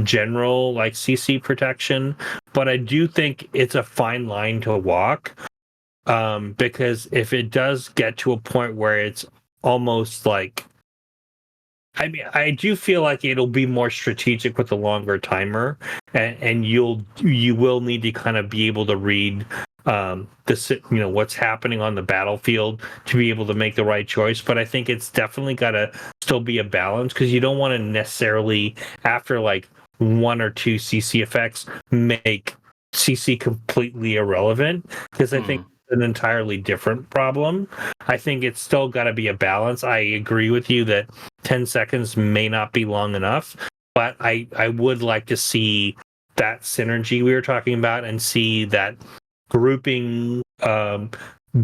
general like CC protection. But I do think it's a fine line to walk, because if it does get to a point where it's almost like, I mean, I do feel like it'll be more strategic with a longer timer, and you will need to kind of be able to read what's happening on the battlefield to be able to make the right choice. But I think it's definitely got to still be a balance, because you don't want to necessarily, after like 1 or 2 CC effects, make CC completely irrelevant, because I think it's an entirely different problem. I think it's still got to be a balance. I agree with you that 10 seconds may not be long enough, but I would like to see that synergy we were talking about, and see that grouping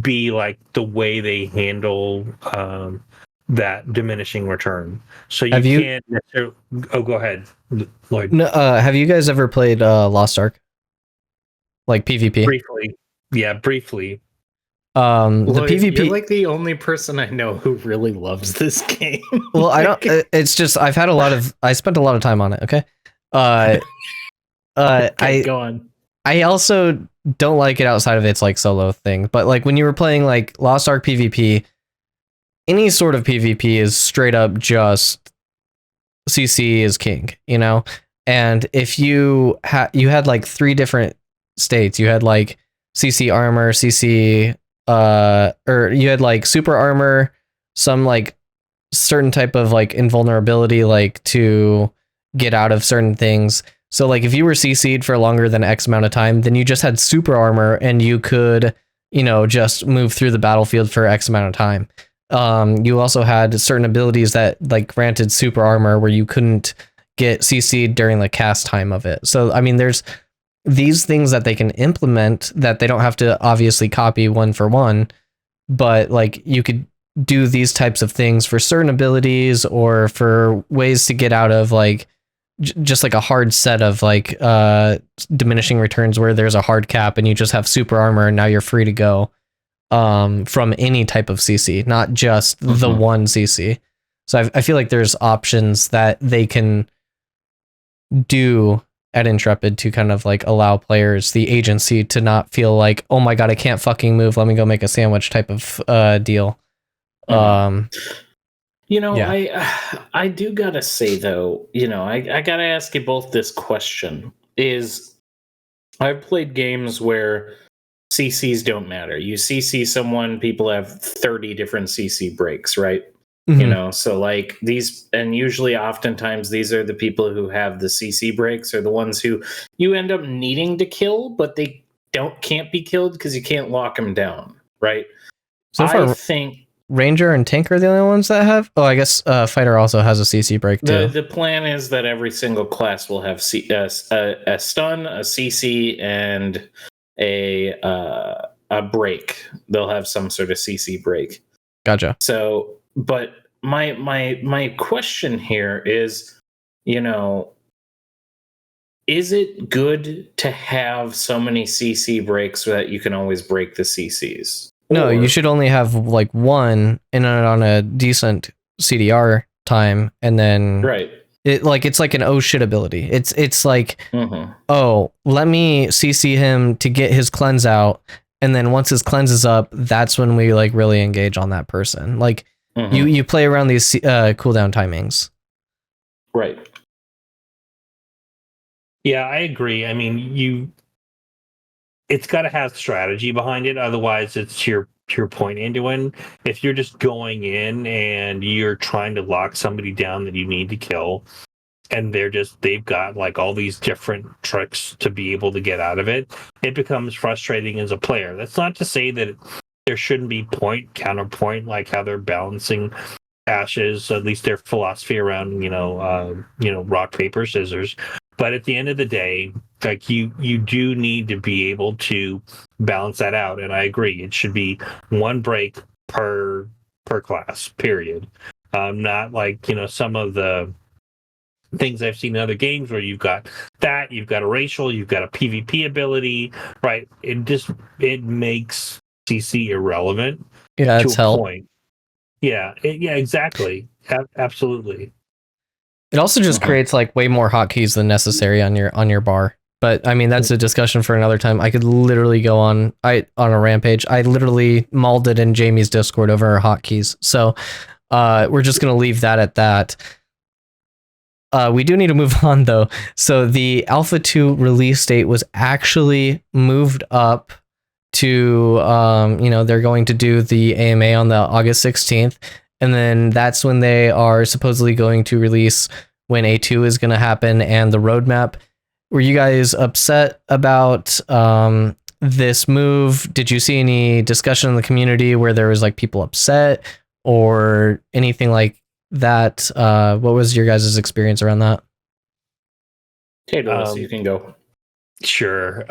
be like the way they handle that diminishing return. So you can't necessarily... Oh, go ahead, Lloyd. No, have you guys ever played Lost Ark? Like PvP? Briefly. Yeah, briefly. The Lloyd, PvP. you're like the only person I know who really loves this game. Well, I don't. It's just I spent a lot of time on it. Okay. Okay, go on. I also don't like it outside of its like solo thing. But like when you were playing like Lost Ark PvP, any sort of PvP is straight up just CC is king, you know. And if you had like 3 different states, you had like CC armor, CC or you had like super armor, some like certain type of like invulnerability, like to get out of certain things. So like if you were CC'd for longer than X amount of time, then you just had super armor and you could, you know, just move through the battlefield for X amount of time. You also had certain abilities that like granted super armor where you couldn't get CC'd during the cast time of it. So I mean, there's these things that they can implement that they don't have to obviously copy one for one, but like you could do these types of things for certain abilities or for ways to get out of like just like a hard set of like diminishing returns where there's a hard cap and you just have super armor and now you're free to go from any type of CC, not just the one CC. So I feel like there's options that they can do at Intrepid to kind of like allow players the agency to not feel like, oh my god, I can't fucking move, let me go make a sandwich type of deal. You know, yeah. I do gotta say though, you know, I gotta ask you both this question. Is I've played games where CCs don't matter. You CC someone, people have 30 different CC breaks, right? Mm-hmm. You know, so like these, and usually oftentimes these are the people who have the CC breaks, or the ones who you end up needing to kill, but they can't be killed because you can't lock them down, right? So far, I think Ranger and Tank are the only ones that have. Oh, I guess Fighter also has a CC break too. The plan is that every single class will have a stun, a CC, and a break. They'll have some sort of CC break. Gotcha. So, but my question here is, you know, is it good to have so many CC breaks so that you can always break the CCs? No, you should only have like one in on a decent CDR time, and then right. It's like an oh shit ability. It's like oh, let me CC him to get his cleanse out, and then once his cleanse is up, that's when we like really engage on that person. Like you play around these cooldown timings. Right. Yeah, I agree. I mean, it's got to have strategy behind it. Otherwise, it's your point, Anduin. If you're just going in and you're trying to lock somebody down that you need to kill, and they've got like all these different tricks to be able to get out of it, it becomes frustrating as a player. That's not to say that there shouldn't be point, counterpoint, like how they're balancing Ashes, at least their philosophy around, rock, paper, scissors. But at the end of the day, like you do need to be able to balance that out. And I agree, it should be one break per class, period. Not like, some of the things I've seen in other games where you've got a racial, you've got a PvP ability, right? It makes CC irrelevant Yeah, to it's a hell. point. Yeah, exactly. Absolutely. It also just creates like way more hotkeys than necessary on your bar. But I mean, that's a discussion for another time. I could literally go on a rampage. I literally mauled it in Jamie's Discord over hotkeys. So we're just gonna leave that at that. We do need to move on though. So the Alpha 2 release date was actually moved up to they're going to do the AMA on the August 16th. And then that's when they are supposedly going to release when A2 is going to happen and the roadmap. Were you guys upset about this move? Did you see any discussion in the community where there was like people upset or anything like that? What was your guys' experience around that? Daedalus, you can go. Sure.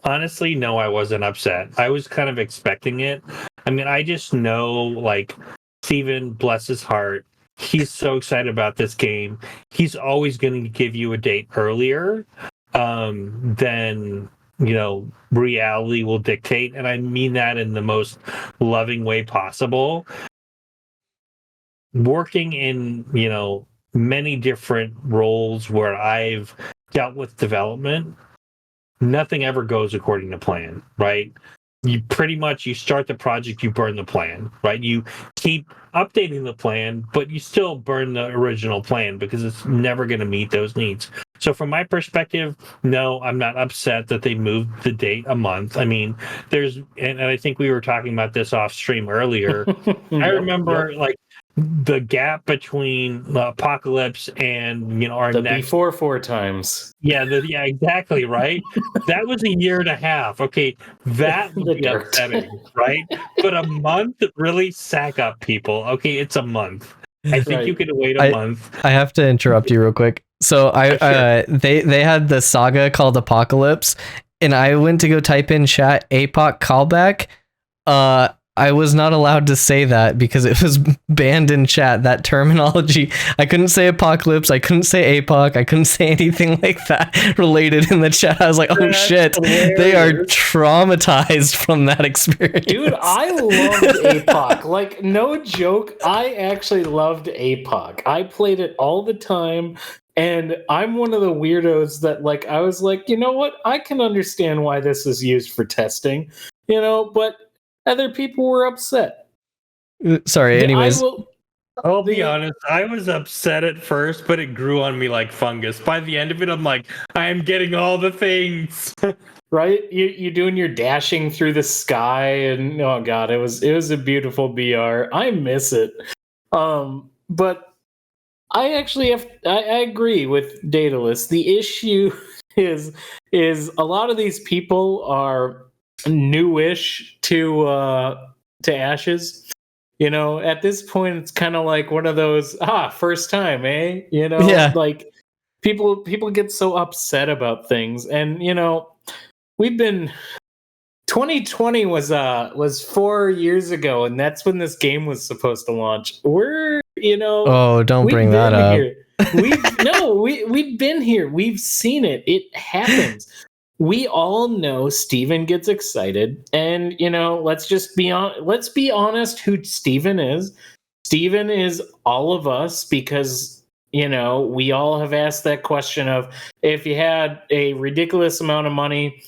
Honestly, no, I wasn't upset. I was kind of expecting it. I mean, I just know, like, Steven, bless his heart, he's so excited about this game. He's always going to give you a date earlier than, reality will dictate. And I mean that in the most loving way possible. Working in, many different roles where I've dealt with development, nothing ever goes according to plan, right? You start the project, you burn the plan, right? You keep updating the plan, but you still burn the original plan because it's never going to meet those needs. So from my perspective, no, I'm not upset that they moved the date a month. I mean, and I think we were talking about this off stream earlier. I remember like the gap between Apocalypse and our the next before 4 times. Yeah, exactly, right? That was a year and a half. Okay, that would be upsetting, right? But a month, really, sack up, people. Okay, it's a month. I think you can wait a month. I have to interrupt you real quick. So they had the saga called Apocalypse, and I went to go type in chat APOC callback. I was not allowed to say that because it was banned in chat, that terminology. I couldn't say apocalypse, I couldn't say APOC, I couldn't say anything like that related in the chat. I was like, oh shit, they are traumatized from that experience. Dude, I loved APOC. Like, no joke, I actually loved APOC. I played it all the time, and I'm one of the weirdos that, like, I was like, you know what? I can understand why this is used for testing, but other people were upset. Sorry, anyways. I'll be honest, I was upset at first, but it grew on me like fungus. By the end of it, I'm like, I am getting all the things. Right? You're doing your dashing through the sky, and oh god, it was a beautiful BR. I miss it. But I actually I agree with Daedalus. The issue is a lot of these people are newish to Ashes. At this point it's kind of like one of those first time, eh? Yeah. Like people get so upset about things, and we've been 2020 was 4 years ago, and that's when this game was supposed to launch. We're oh, don't bring that up. We've been here, we've seen it happens. We all know Steven gets excited, and let's be honest who Steven is. Steven is all of us, because we all have asked that question of, if you had a ridiculous amount of money,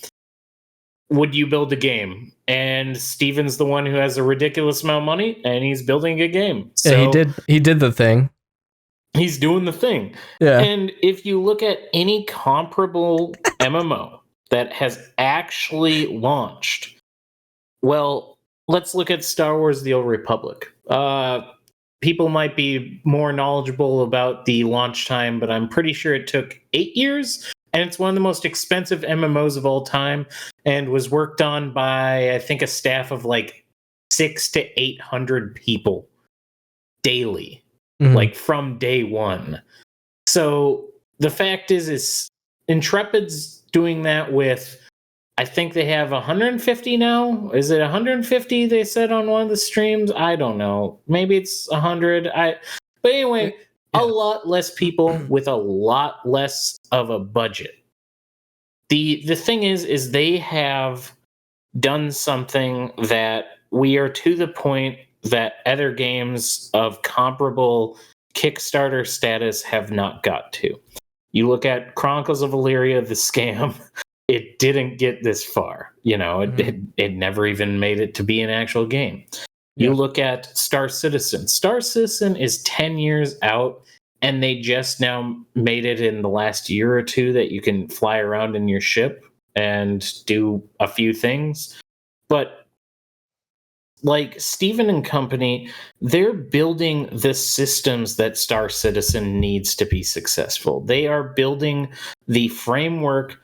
would you build a game? And Steven's the one who has a ridiculous amount of money, and he's building a game. So yeah, he did the thing. He's doing the thing. Yeah. And if you look at any comparable MMO that has actually launched, well, let's look at Star Wars: The Old Republic. People might be more knowledgeable about the launch time, but I'm pretty sure it took 8 years, and it's one of the most expensive MMOs of all time, and was worked on by, I think, a staff of like 600 to 800 people daily, like from day one. So the fact is Intrepid's doing that with, I think they have 150 now. Is it 150 they said on one of the streams? I don't know. Maybe it's 100. But anyway, a lot less people with a lot less of a budget. The thing is they have done something that we are to the point that other games of comparable Kickstarter status have not got to. You look at Chronicles of Illyria, the scam, it didn't get this far. It never even made it to be an actual game. You look at Star Citizen. Star Citizen is 10 years out, and they just now made it in the last year or two that you can fly around in your ship and do a few things. But like Steven and company, they're building the systems that Star Citizen needs to be successful. They are building the framework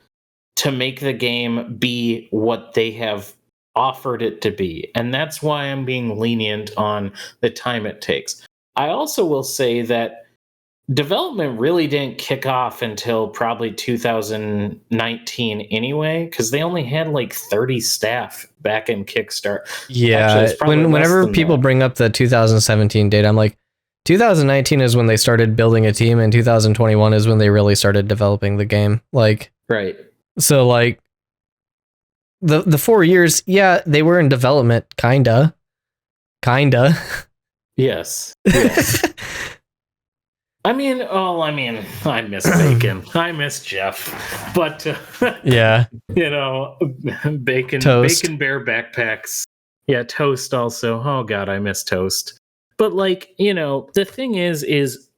to make the game be what they have offered it to be. And that's why I'm being lenient on the time it takes. I also will say that development really didn't kick off until probably 2019 anyway, because they only had like 30 staff back in Kickstarter. Yeah, whenever people bring up the 2017 date, I'm like, 2019 is when they started building a team, and 2021 is when they really started developing the game. Like, right. So like the 4 years, yeah, they were in development, kinda. Yes. I miss Bacon. I miss Jeff. But yeah, Bacon, Toast. Bacon Bear backpacks. Yeah, Toast also. Oh God, I miss Toast. But the thing is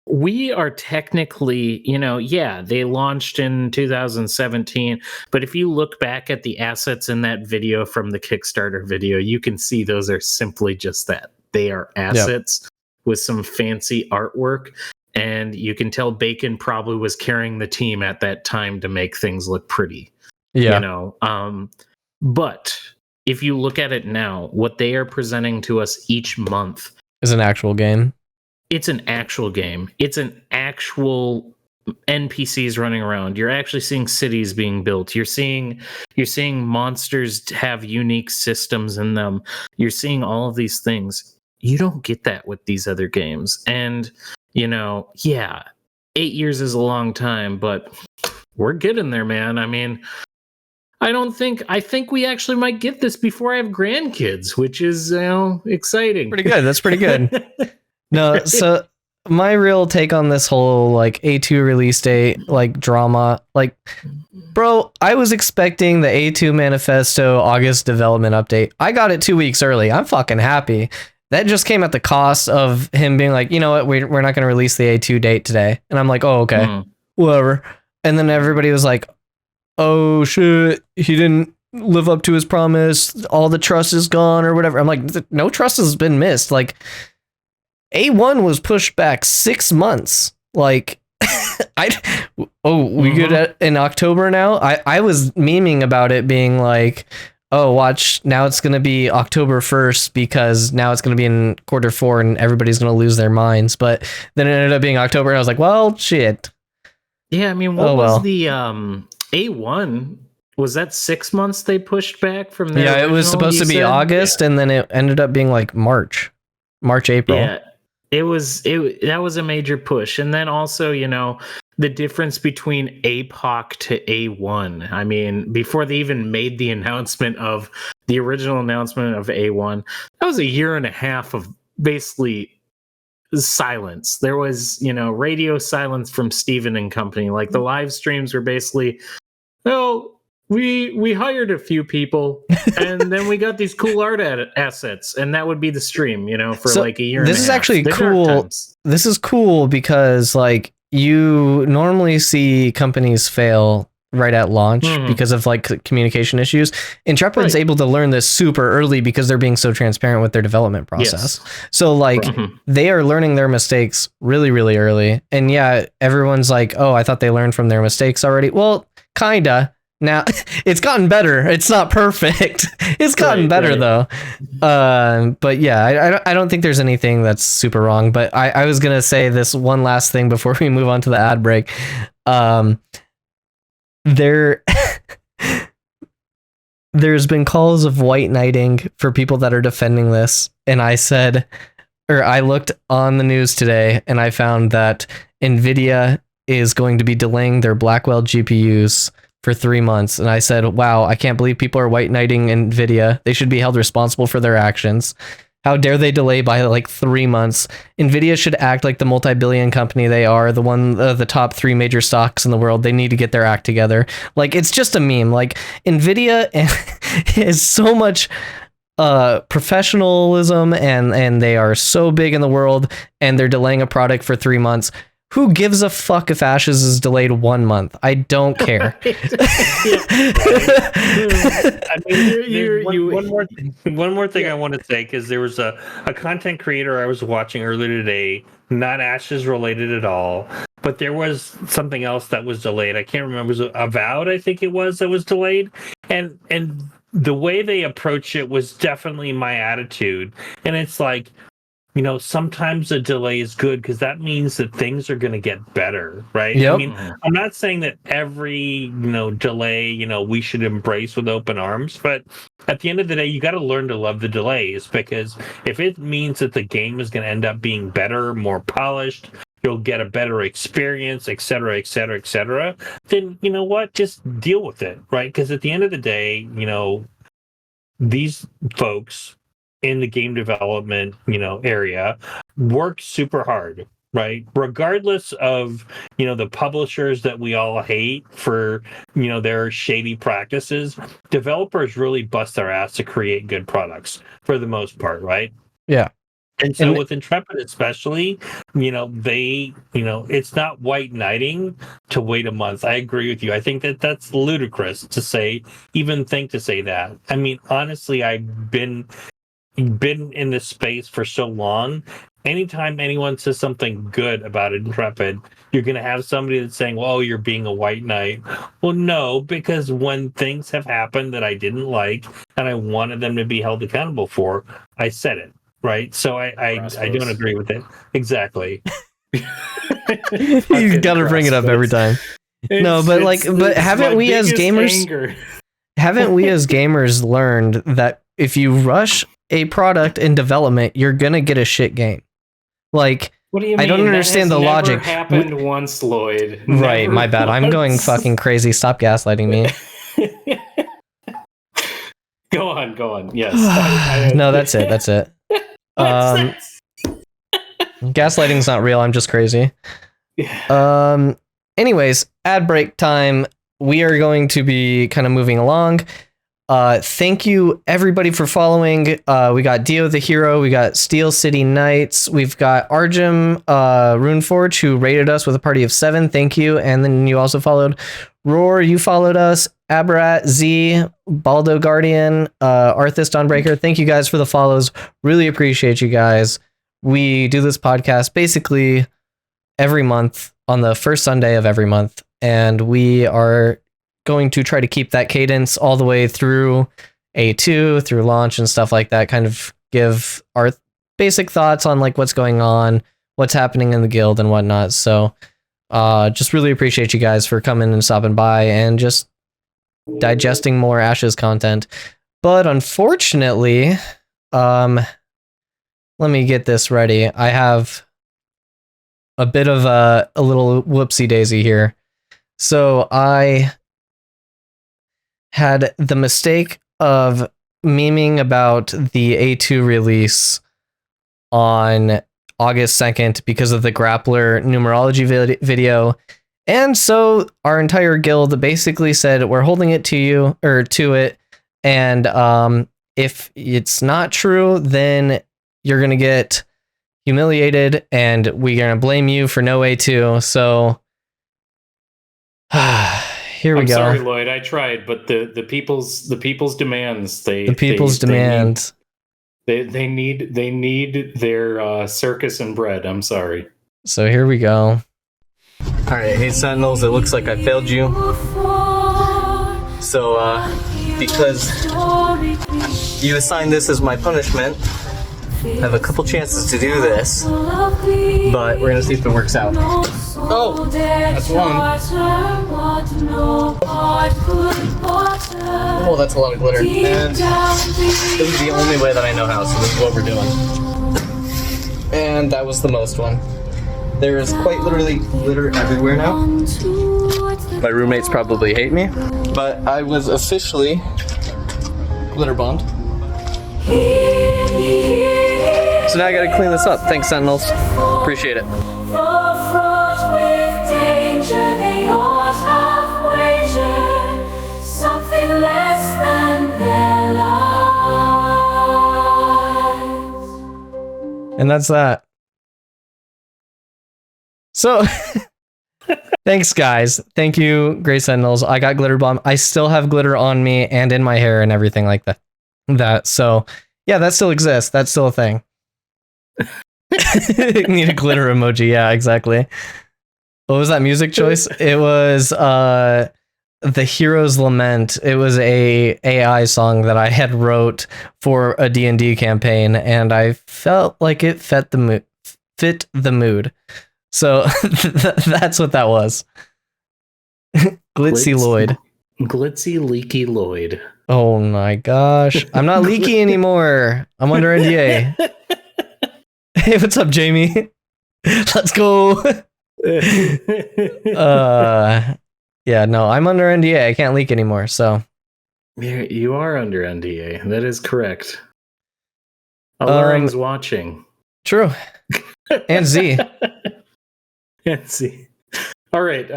we are technically, they launched in 2017, but if you look back at the assets in that video from the Kickstarter video, you can see those are simply just that. They are assets with some fancy artwork, and you can tell Bacon probably was carrying the team at that time to make things look pretty. Yeah. But if you look at it now, what they are presenting to us each month is an actual game. It's an actual game. It's an actual NPCs running around. You're actually seeing cities being built. You're seeing monsters have unique systems in them. You're seeing all of these things. You don't get that with these other games. And 8 years is a long time, but we're getting there, man. I mean, I think we actually might get this before I have grandkids, which is exciting. Pretty good. That's pretty good. No, so my real take on this whole like A2 release date, like drama, like, bro, I was expecting the A2 manifesto August development update. I got it 2 weeks early. I'm fucking happy. That just came at the cost of him being like, you know what, we're not going to release the A2 date today. And I'm like, oh, okay, whatever. And then everybody was like, oh shit, he didn't live up to his promise. All the trust is gone or whatever. I'm like, no trust has been missed. Like, A1 was pushed back 6 months. Like, we good at in October now? I was memeing about it being like, oh, watch, now it's going to be October 1st because now it's going to be in Q4 and everybody's going to lose their minds. But then it ended up being October and I was like, well, shit. Yeah, I mean, what was the A1? Was that 6 months they pushed back from there? Yeah, it was supposed to be August and then it ended up being like March, April. Yeah. That was a major push. And then also, the difference between APOC to A1. I mean, before they even made the original announcement of A1, that was a year and a half of basically silence. There was, radio silence from Steven and company. Like the live streams were basically, we hired a few people and then we got these cool art assets, and that would be the stream, for like a year and a half. This is actually cool. This is cool because like you normally see companies fail right at launch because of like communication issues. Intrepid's able to learn this super early because they're being so transparent with their development process. Yes. So like they are learning their mistakes really, really early. And yeah, everyone's like, oh, I thought they learned from their mistakes already. Well, kinda. Now it's gotten better. It's not perfect. It's gotten better though. But yeah, I don't think there's anything that's super wrong. But I was gonna say this one last thing before we move on to the ad break. There's been calls of white knighting for people that are defending this, and I looked on the news today and I found that Nvidia is going to be delaying their Blackwell GPUs for 3 months. And I said, wow, I can't believe people are white knighting Nvidia. They should be held responsible for their actions. How dare they delay by like 3 months? Nvidia should act like the multi-billion company they are, the top 3 major stocks in the world. They need to get their act together. Like, it's just a meme. Like, Nvidia is so much professionalism, and they are so big in the world, and they're delaying a product for 3 months. Who gives a fuck if Ashes is delayed 1 month? I don't care. I mean, one more thing I want to say, because there was a content creator I was watching earlier today, not Ashes related at all, but there was something else that was delayed. I can't remember. It was Avowed, I think it was, that was delayed. And the way they approach it was definitely my attitude. And it's like, you know, sometimes a delay is good because that means that things are going to get better, right? Yep. I mean, I'm not saying that every, delay, we should embrace with open arms, but at the end of the day, you got to learn to love the delays, because if it means that the game is going to end up being better, more polished, you'll get a better experience, et cetera, et cetera, et cetera, then you know what? Just deal with it, right? Because at the end of the day, these folks in the game development, area work super hard, right? Regardless of, the publishers that we all hate for, their shady practices, developers really bust their ass to create good products for the most part, right? Yeah. And so with Intrepid especially, it's not white knighting to wait a month. I agree with you. I think that that's ludicrous to say that. I mean, honestly, I've been in this space for so long. Anytime anyone says something good about Intrepid, you're going to have somebody that's saying, well, you're being a white knight. Well, no, because when things have happened that I didn't like and I wanted them to be held accountable for, I said it, right? So I don't agree with it. Exactly. He's got to bring it up every time. Haven't we as gamers learned that if you rush a product in development, you're gonna get a shit game? Like, what do you mean? I don't understand the logic. Happened once, Lloyd. Right, Never my bad. once. I'm going fucking crazy. Stop gaslighting me. Go on. Yes. No, that's it. Gaslighting's not real. I'm just crazy. Anyways, ad break time. We are going to be kind of moving along. Thank you everybody for following. We got Dio the Hero, we got Steel City Knights, we've got Arjum Runeforge, who rated us with a party of 7. Thank you. And then you also followed Roar, you followed us, Abarat, Z, Baldo Guardian, Arthas Dawnbreaker. Thank you guys for the follows. Really appreciate you guys. We do this podcast basically every month on the first Sunday of every month, and we are going to try to keep that cadence all the way through A2, through launch and stuff like that, kind of give our basic thoughts on like what's going on, what's happening in the guild and whatnot. So just really appreciate you guys for coming and stopping by and just digesting more Ashes content. But unfortunately, let me get this ready. I have a bit of a little whoopsie daisy here. So I had the mistake of memeing about the A2 release on August 2nd because of the Grappler numerology video. And so our entire guild basically said, we're holding it to you, or to it. And if it's not true, then you're going to get humiliated and we're going to blame you for no A2. So here we go. I'm sorry, Lloyd. I tried, but the people's demands. The people's demand. They need their circus and bread. I'm sorry. So here we go. All right, hey Sentinels. It looks like I failed you. So, because you assigned this as my punishment, I have a couple chances to do this, but we're gonna see if it works out. Oh, that's one. Oh, that's a lot of glitter. And this is the only way that I know how, so this is what we're doing. And that was the most one. There is quite literally glitter everywhere now. My roommates probably hate me, but I was officially glitter bombed. So now I gotta clean this up. Thanks, Sentinels. Appreciate it. And that's that. So, thanks, guys. Thank you, Gray Sentinels. I got glitter bomb. I still have glitter on me and in my hair and everything like that. So, yeah, that still exists. That's still a thing. Need a glitter emoji. Yeah, exactly. What was that music choice? It was The Hero's Lament. It was a AI song that I had wrote for a D&D campaign, and I felt like it fit the mood. So that's what that was. Glitzy Lloyd. Glitzy Leaky Lloyd. Oh my gosh. I'm not leaky anymore. I'm under NDA. Hey, what's up, Jamie? Let's go. Yeah, no, I'm under NDA. I can't leak anymore, so. Yeah, you are under NDA. That is correct. Aluring's watching. True. And Z. And Z. All right.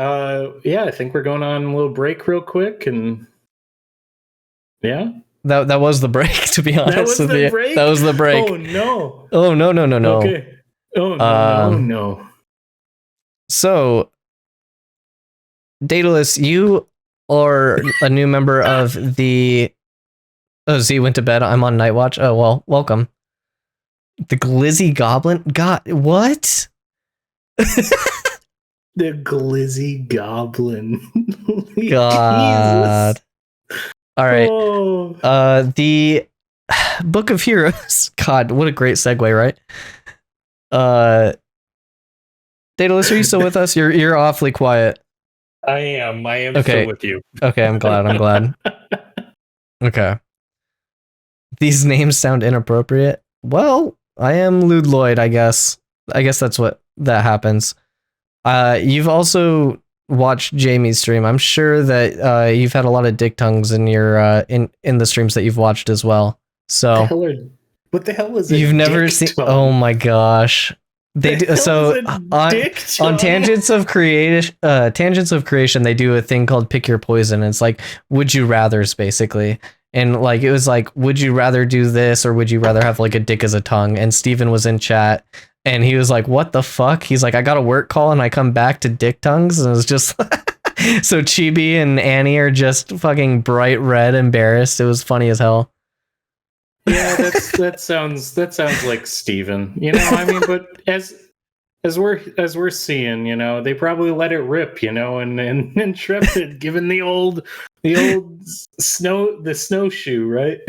Yeah, I think we're going on a little break real quick, and yeah. That was the break, to be honest with you. Break? That was the break. Oh no. Oh no. Okay. Oh no, no. So, Daedalus, you are a new member of the... Oh, Z went to bed. I'm on night watch. Oh, well, welcome. The Glizzy Goblin? God, what? The Glizzy Goblin. God. Jesus. All right. Oh. The Book of Heroes. God, what a great segue, right? Daedalus, are you still with us? You're awfully quiet. I am Okay. still with you. Okay, I'm glad. Okay. These names sound inappropriate. Well, I am Lude Lloyd, I guess. I guess that's what that happens. You've also watched Jamie's stream. I'm sure that you've had a lot of dick tongues in your in the streams that you've watched as well. So what the hell is it? You've never seen? Tongue? Oh my gosh. They do, so on tangents of creation, they do a thing called pick your poison. It's like would you rather's basically, and like it was like would you rather do this or would you rather have like a dick as a tongue? And Steven was in chat and he was like, what the fuck? He's like, I got a work call and I come back to dick tongues, and it was just so Chibi and Annie are just fucking bright red embarrassed. It was funny as hell. Yeah, that sounds like Steven. You know, I mean, but as we're seeing, you know, they probably let it rip, you know, and Intrepid given the old snowshoe, right?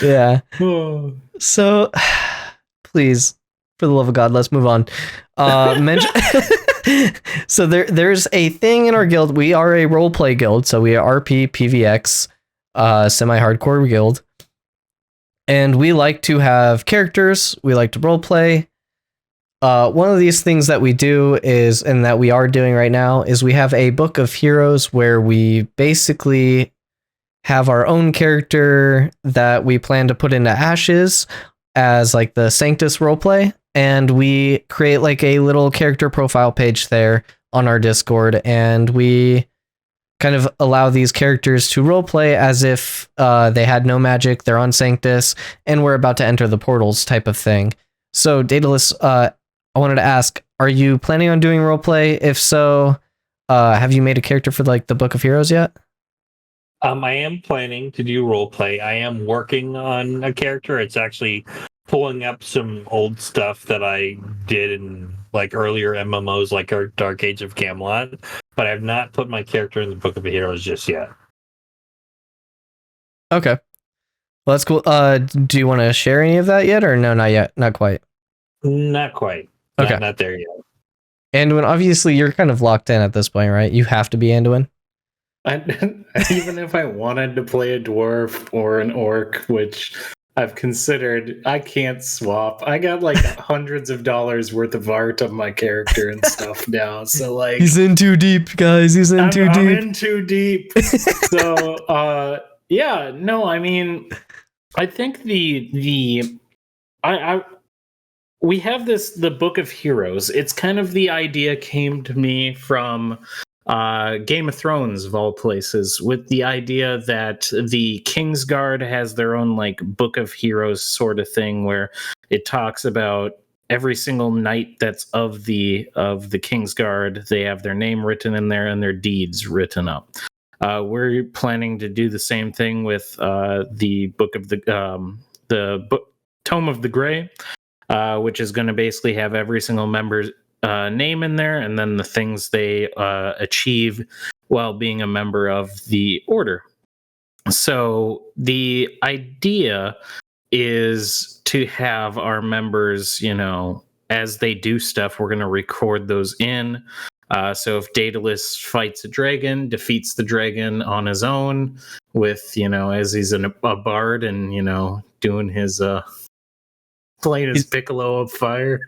Yeah. Oh. So please, for the love of God, let's move on. So there's a thing in our guild. We are a roleplay guild, so we are RP PVX. Semi-hardcore guild, and we like to have characters. We like to roleplay. One of these things that we do is, and that we are doing right now, is we have a book of heroes where we basically have our own character that we plan to put into Ashes as like the Sanctus roleplay, and we create like a little character profile page there on our Discord, and we kind of allow these characters to roleplay as if they had no magic, they're on Sanctus, and we're about to enter the portals type of thing. So, Daedalus, I wanted to ask, are you planning on doing roleplay? If so, have you made a character for like the Book of Heroes yet? I am planning to do roleplay. I am working on a character. It's actually pulling up some old stuff that I did in like earlier MMOs like Dark Age of Camelot. but I've not put my character in the Book of the Heroes just yet. Okay. Well, that's cool. Do you want to share any of that yet, or no? Not yet. Not quite. Not quite. Okay. Not there yet. Anduin, obviously, you're kind of locked in at this point, right? You have to be Anduin. Even if I wanted to play a dwarf or an orc, which I've considered, I can't swap. I got like hundreds of dollars worth of art of my character and stuff now. So like, He's in too deep, guys. He's in too I'm deep. in too deep. So yeah, no, I mean, I think we have the Book of Heroes. It's kind of the idea came to me from Game of Thrones of all places, with the idea that the Kingsguard has their own like Book of Heroes sort of thing, where it talks about every single knight that's of the Kingsguard. They have their name written in there and their deeds written up. We're planning to do the same thing with the book of Tome of the Gray, which is going to basically have every single member's name in there, and then the things they achieve while being a member of the order. So the idea is to have our members, as they do stuff, we're going to record those in. So if Daedalus fights a dragon, defeats the dragon on his own with, as he's a bard and, doing his, playing his piccolo of fire.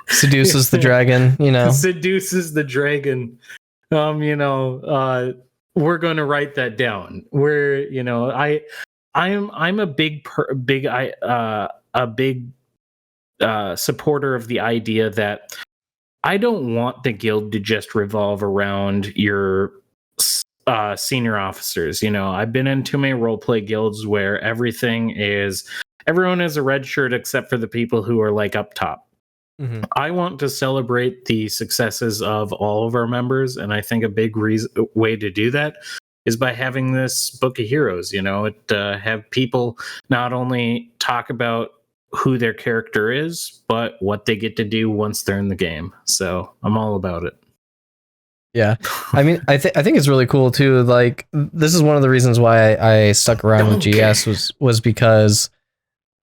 Seduces the dragon, Seduces the dragon. We're going to write that down. I'm a big supporter of the idea that I don't want the guild to just revolve around your senior officers. I've been in too many roleplay guilds where everyone is a red shirt except for the people who are like up top. Mm-hmm. I want to celebrate the successes of all of our members, and I think a big way to do that is by having this Book of Heroes. Have people not only talk about who their character is, but what they get to do once they're in the game. So I'm all about it. Yeah, I mean, I think it's really cool too. Like, this is one of the reasons why I stuck around with GS was because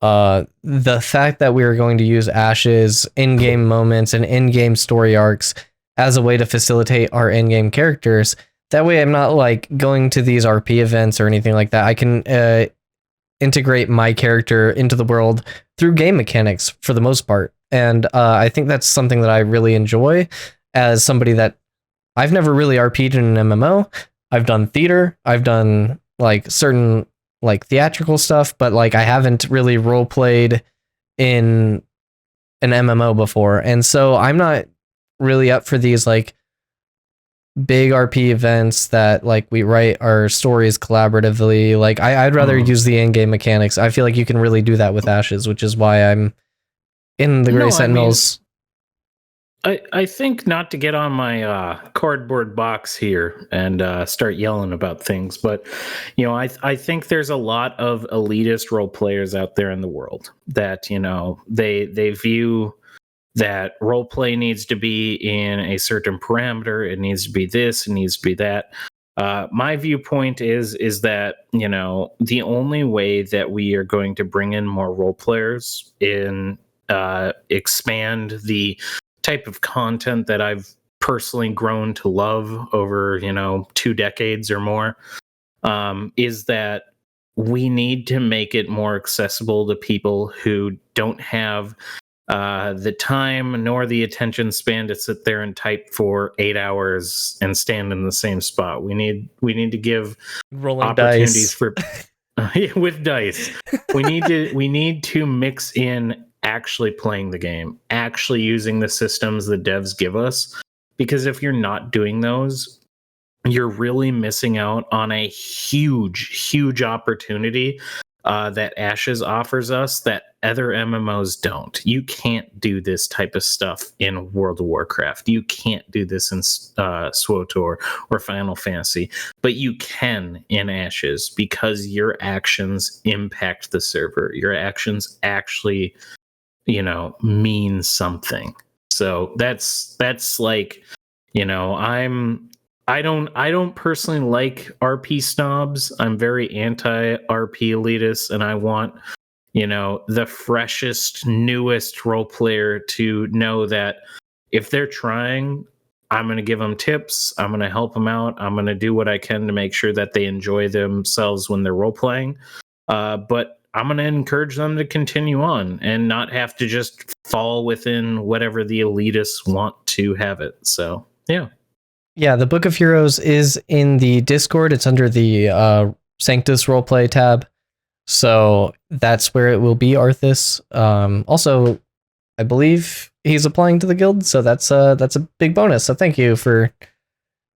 the fact that we were going to use Ash's in-game moments and in-game story arcs as a way to facilitate our in-game characters. That way, I'm not like going to these RP events or anything like that. I can integrate my character into the world through game mechanics for the most part. And I think that's something that I really enjoy as somebody that I've never really RP'd in an MMO. I've done theater. I've done like certain like theatrical stuff, but like I haven't really role played in an MMO before. And so I'm not really up for these like big RP events that like we write our stories collaboratively. Like I'd rather use the in-game mechanics. I feel like you can really do that with Ashes, which is why I'm in the Gray Sentinels. I think, not to get on my cardboard box here and start yelling about things, but I think there's a lot of elitist role players out there in the world that they view that role play needs to be in a certain parameter. It needs to be this. It needs to be that. My viewpoint is that the only way that we are going to bring in more role players and expand the type of content that I've personally grown to love over 2 decades or more is that we need to make it more accessible to people who don't have the time nor the attention span to sit there and type for 8 hours and stand in the same spot. We need to give rolling opportunities dice for with dice. We need to mix in actually playing the game, actually using the systems the devs give us, because if you're not doing those, you're really missing out on a huge opportunity that Ashes offers us that other MMOs don't. You can't do this type of stuff in World of Warcraft. You can't do this in SWTOR or Final Fantasy, but you can in Ashes because your actions impact the server. Your actions actually, mean something. So that's like, I'm I don't personally like RP snobs. I'm very anti RP elitist, and I want, the freshest, newest role player to know that if they're trying, I'm going to give them tips. I'm going to help them out. I'm going to do what I can to make sure that they enjoy themselves when they're role playing. But I'm going to encourage them to continue on and not have to just fall within whatever the elitists want to have it. So, yeah. Yeah, the Book of Heroes is in the Discord. It's under the Sanctus Roleplay tab. So that's where it will be, Arthas. Also, I believe he's applying to the guild, so that's a big bonus. So thank you for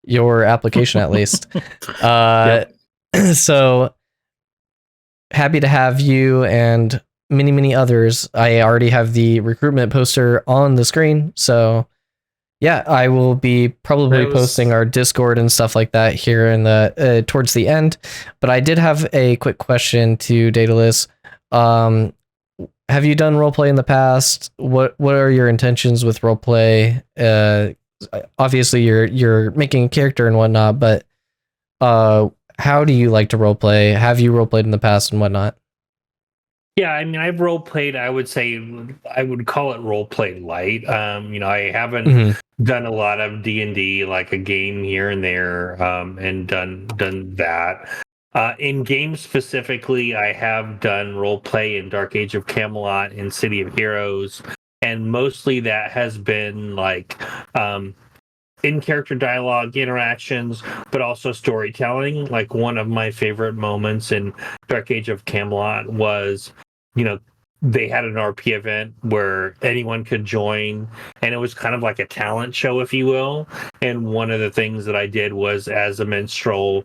your application at least. Yep. So happy to have you and many others. I already have the recruitment poster on the screen, so yeah, I will be probably posting our Discord and stuff like that here in the towards the end. But I did have a quick question to Daedalus. Have you done roleplay in the past? What are your intentions with roleplay? Obviously, you're making a character and whatnot, but how do you like to roleplay? Have you roleplayed in the past and whatnot? Yeah, I mean, I've role played. I would say I would call it role play light. I haven't done a lot of D&D, like a game here and there, and done that. In games specifically, I have done role play in Dark Age of Camelot and City of Heroes, and mostly that has been like in-character dialogue interactions, but also storytelling. Like one of my favorite moments in Dark Age of Camelot was, they had an RP event where anyone could join, and it was kind of like a talent show, if you will. And one of the things that I did was, as a minstrel,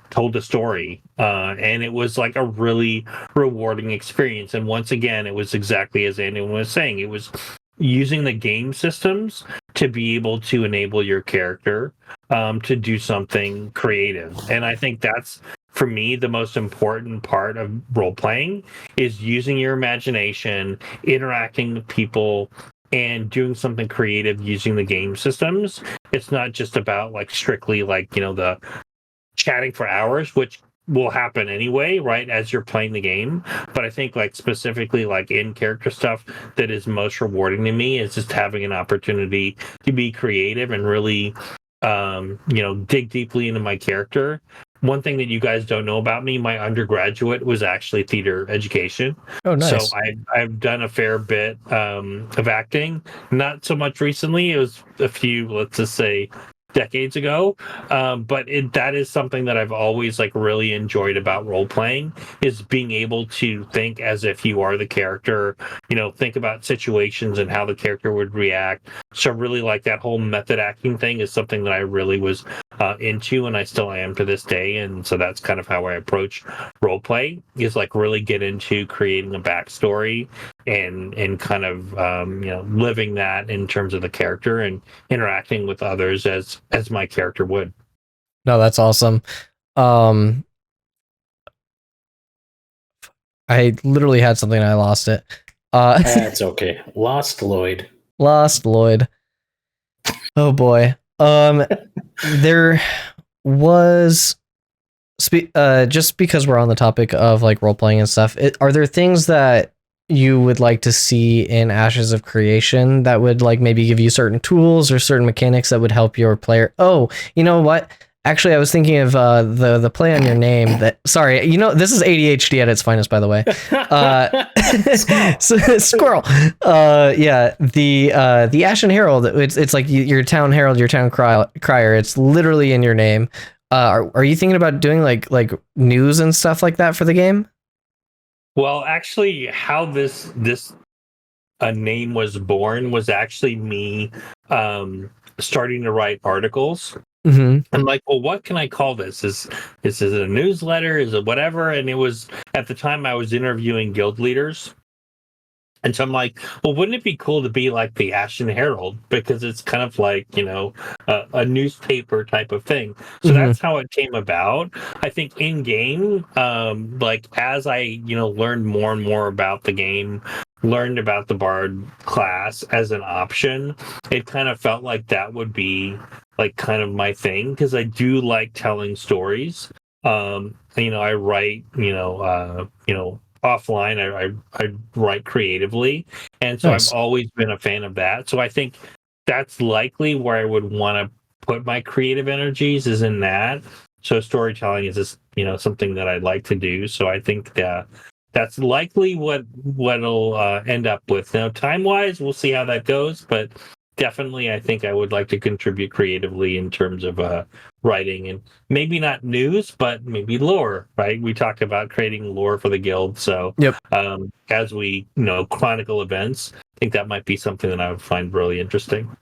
told a story, and it was like a really rewarding experience. And once again, it was exactly as anyone was saying. It was using the game systems to be able to enable your character to do something creative. And I think that's, for me, the most important part of role playing is using your imagination, interacting with people, and doing something creative using the game systems. It's not just about like strictly like, the chatting for hours, which will happen anyway, right, as you're playing the game. But I think like specifically like in character stuff that is most rewarding to me is just having an opportunity to be creative and really dig deeply into my character. One thing that you guys don't know about me, my undergraduate was actually theater education. Oh, nice. So I've done a fair bit of acting. Not so much recently. It was a few, let's just say, decades ago, but that is something that I've always like really enjoyed about role playing, is being able to think as if you are the character, think about situations and how the character would react. So really like that whole method acting thing is something that I really was into, and I still am to this day. And so that's kind of how I approach role play, is like really get into creating a backstory and kind of living that in terms of the character and interacting with others as my character would. No, that's awesome. I literally had something and I lost it. That's okay. Lost Lloyd. Oh boy. There was just because we're on the topic of like role playing and stuff, are there things that you would like to see in Ashes of Creation that would like maybe give you certain tools or certain mechanics that would help your player? Oh, you know what? Actually, I was thinking of the play on your name. That sorry, this is ADHD at its finest, by the way. Squirrel. Yeah, the Ashen Herald. It's like your town herald, your town crier. It's literally in your name. Are you thinking about doing like news and stuff like that for the game? Well, actually, how this name was born was actually me starting to write articles. I'm like, well, what can I call this? Is it a newsletter? Is it whatever? And it was, at the time I was interviewing guild leaders. And so I'm like, well, wouldn't it be cool to be like the Ashen Herald? Because it's kind of like, a newspaper type of thing. So that's how it came about. I think in game, like as I, learned more and more about the game, learned about the Bard class as an option, it kind of felt like that would be like kind of my thing, because I do like telling stories. I write, offline. I write creatively, and so I've Nice. always been a fan of that. So I think that's likely where I would want to put my creative energies, is in that. So storytelling is just, something that I'd like to do. So I think that that's likely what'll end up with. Now, time wise, we'll see how that goes, but definitely, I think I would like to contribute creatively in terms of writing, and maybe not news, but maybe lore. Right? We talked about creating lore for the guild, so Yep. as we chronicle events, I think that might be something that I would find really interesting.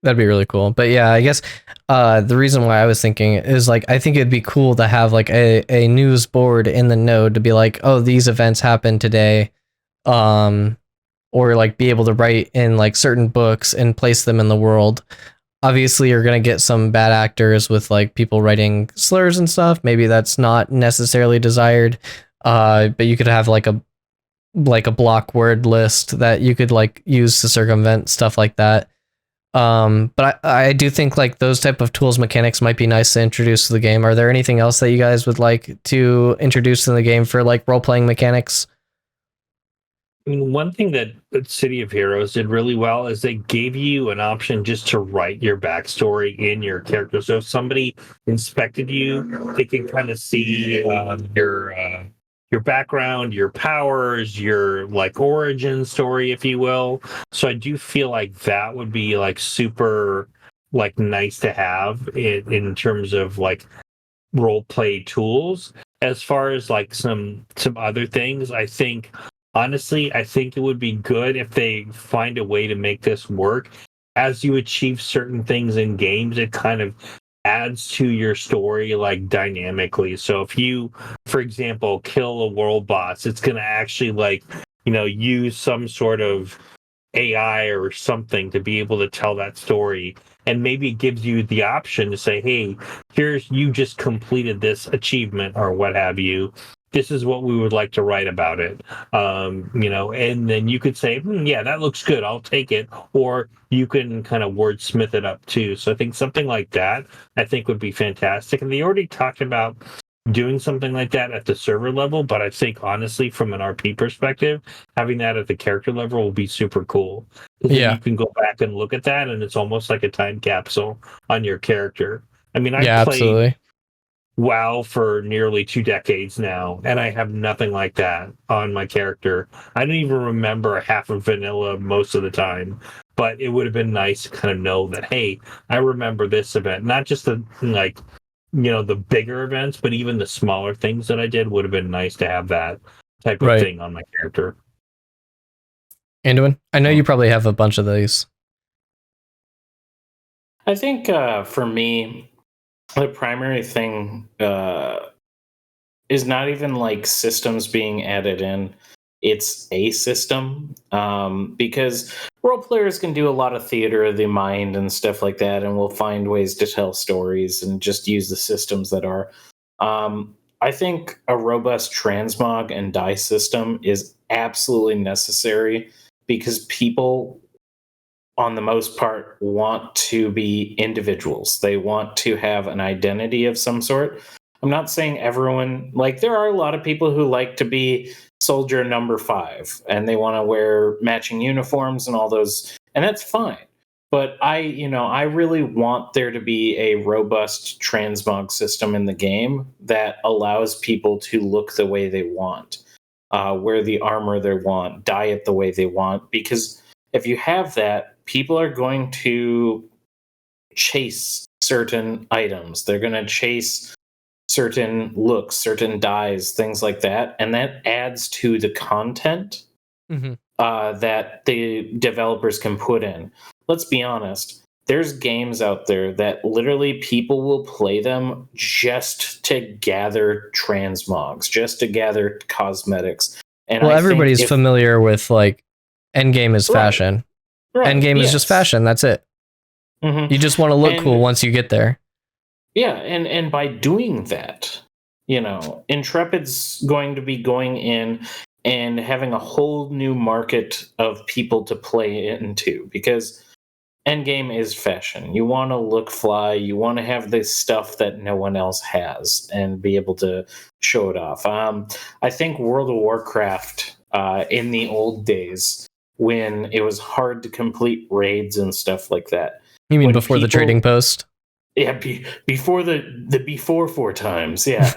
That'd be really cool. But yeah, I guess the reason why I was thinking is like I think it'd be cool to have like a news board in the node to be like, oh, these events happened today, or like be able to write in like certain books and place them in the world. Obviously, you're gonna get some bad actors with like people writing slurs and stuff. Maybe that's not necessarily desired. But you could have like a block word list that you could like use to circumvent stuff like that. But I do think like those type of tools mechanics might be nice to introduce to the game. Are there anything else that you guys would like to introduce in the game for like role playing mechanics? I mean, one thing that City of Heroes did really well is they gave you an option just to write your backstory in your character. So if somebody inspected you, they can kind of see your background, your powers, your like origin story, if you will. So I do feel like that would be like super like nice to have in terms of like role play tools. As far as like some other things, honestly, I think it would be good if they find a way to make this work. As you achieve certain things in games, it kind of adds to your story like dynamically. So if you, for example, kill a world boss, it's going to actually like, use some sort of AI or something to be able to tell that story. And maybe it gives you the option to say, hey, you just completed this achievement or what have you. This is what we would like to write about it. And then you could say, yeah, that looks good. I'll take it. Or you can kind of wordsmith it up too. So I think something like that, I think would be fantastic. And they already talked about doing something like that at the server level. But I think honestly, from an RP perspective, having that at the character level will be super cool. Because then you can go back and look at that, and it's almost like a time capsule on your character. I mean, I've played Absolutely. WoW for nearly 2 decades now, and I have nothing like that on my character. I don't even remember half of vanilla most of the time, but it would have been nice to kind of know that, hey, I remember this event, not just the the bigger events, but even the smaller things that I did would have been nice to have that type of thing on my character. Anduin, I know you probably have a bunch of these. I think for me, the primary thing is not even like systems being added in. It's a system, because role players can do a lot of theater of the mind and stuff like that, and we'll find ways to tell stories and just use the systems that are. I think a robust transmog and die system is absolutely necessary because people, on the most part, want to be individuals. They want to have an identity of some sort. I'm not saying everyone, like, there are a lot of people who like to be soldier number 5 and they want to wear matching uniforms and all those, and that's fine. But I really want there to be a robust transmog system in the game that allows people to look the way they want, wear the armor they want, diet the way they want, because if you have that, people are going to chase certain items. They're going to chase certain looks, certain dyes, things like that. And that adds to the content that the developers can put in. Let's be honest. There's games out there that literally people will play them just to gather transmogs, just to gather cosmetics. And Well, everybody's familiar with like endgame is fashion. Right. Endgame is just fashion. That's it. You just want to look cool once you get there. Yeah, and by doing that, Intrepid's going to be going in and having a whole new market of people to play into, because endgame is fashion. You want to look fly. You want to have this stuff that no one else has and be able to show it off. I think World of Warcraft in the old days, when it was hard to complete raids and stuff like that. You mean When before the people- trading post? Yeah, before the before 4 times. Yeah.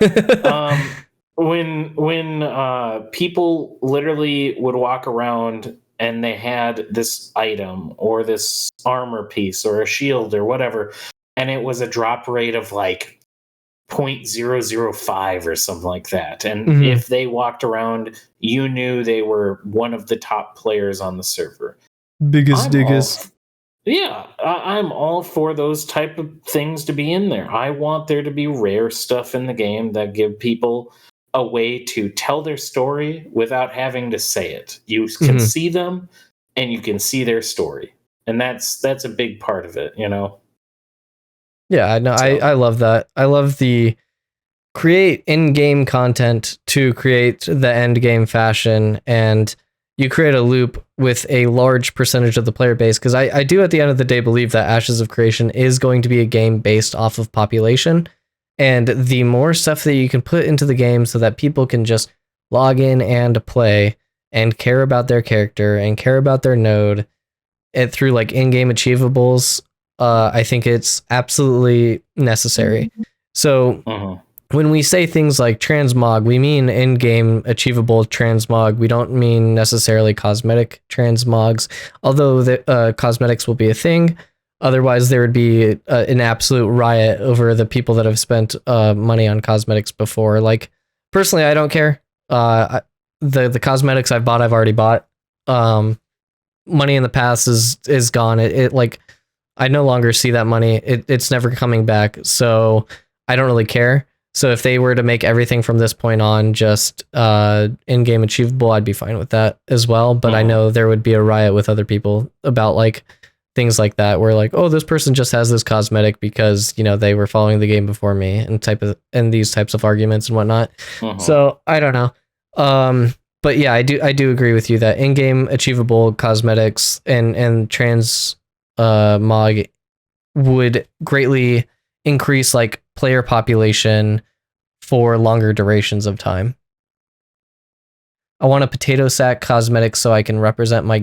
When people literally would walk around and they had this item or this armor piece or a shield or whatever, and it was a drop rate of like 0.005 or something like that. And Mhm. if they walked around, you knew they were one of the top players on the server. Biggest I'm diggest. I'm all for those type of things to be in there. I want there to be rare stuff in the game that give people a way to tell their story without having to say it. You can Mhm. see them and you can see their story. And that's a big part of it, you know. Yeah, no, So- I love that. I love the create in-game content to create the end game fashion, and you create a loop with a large percentage of the player base, because I do at the end of the day believe that Ashes of Creation is going to be a game based off of population, and the more stuff that you can put into the game so that people can just log in and play and care about their character and care about their node and through like in-game achievables, I think it's absolutely necessary. So Mhm. when we say things like transmog, we mean in-game achievable transmog. We don't mean necessarily cosmetic transmogs, although the cosmetics will be a thing. Otherwise, there would be an absolute riot over the people that have spent money on cosmetics before. Like, personally, I don't care. The cosmetics I've bought, I've already bought. Money in the past is gone. It like, I no longer see that money. It's never coming back. So I don't really care. So if they were to make everything from this point on just in-game achievable, I'd be fine with that as well. But I know there would be a riot with other people about like things like that, where like, oh, this person just has this cosmetic because, you know, they were following the game before me, and these types of arguments and whatnot. Mhm. So I don't know. But yeah, I do agree with you that in-game achievable cosmetics and trans mog would greatly increase like player population for longer durations of time. I want a potato sack cosmetic so I can represent my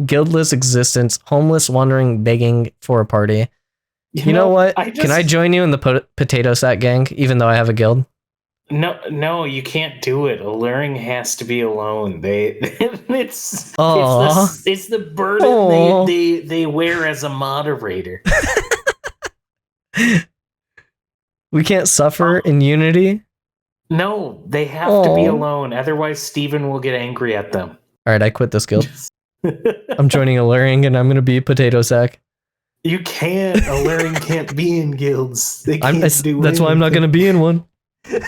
guildless existence, homeless, wandering, begging for a party. You know what? Can I join you in the potato sack gang, even though I have a guild? No, you can't do it. Alluring has to be alone. It's Aw. it's the burden Aw. they wear as a moderator. We can't suffer in unity. No, they have to be Aw. alone. Otherwise, Steven will get angry at them. All right, I quit this guild. I'm joining Alluring, and I'm gonna be a potato sack. You can't. Alluring can't be in guilds. They can't do That's why I'm not gonna be in one. No,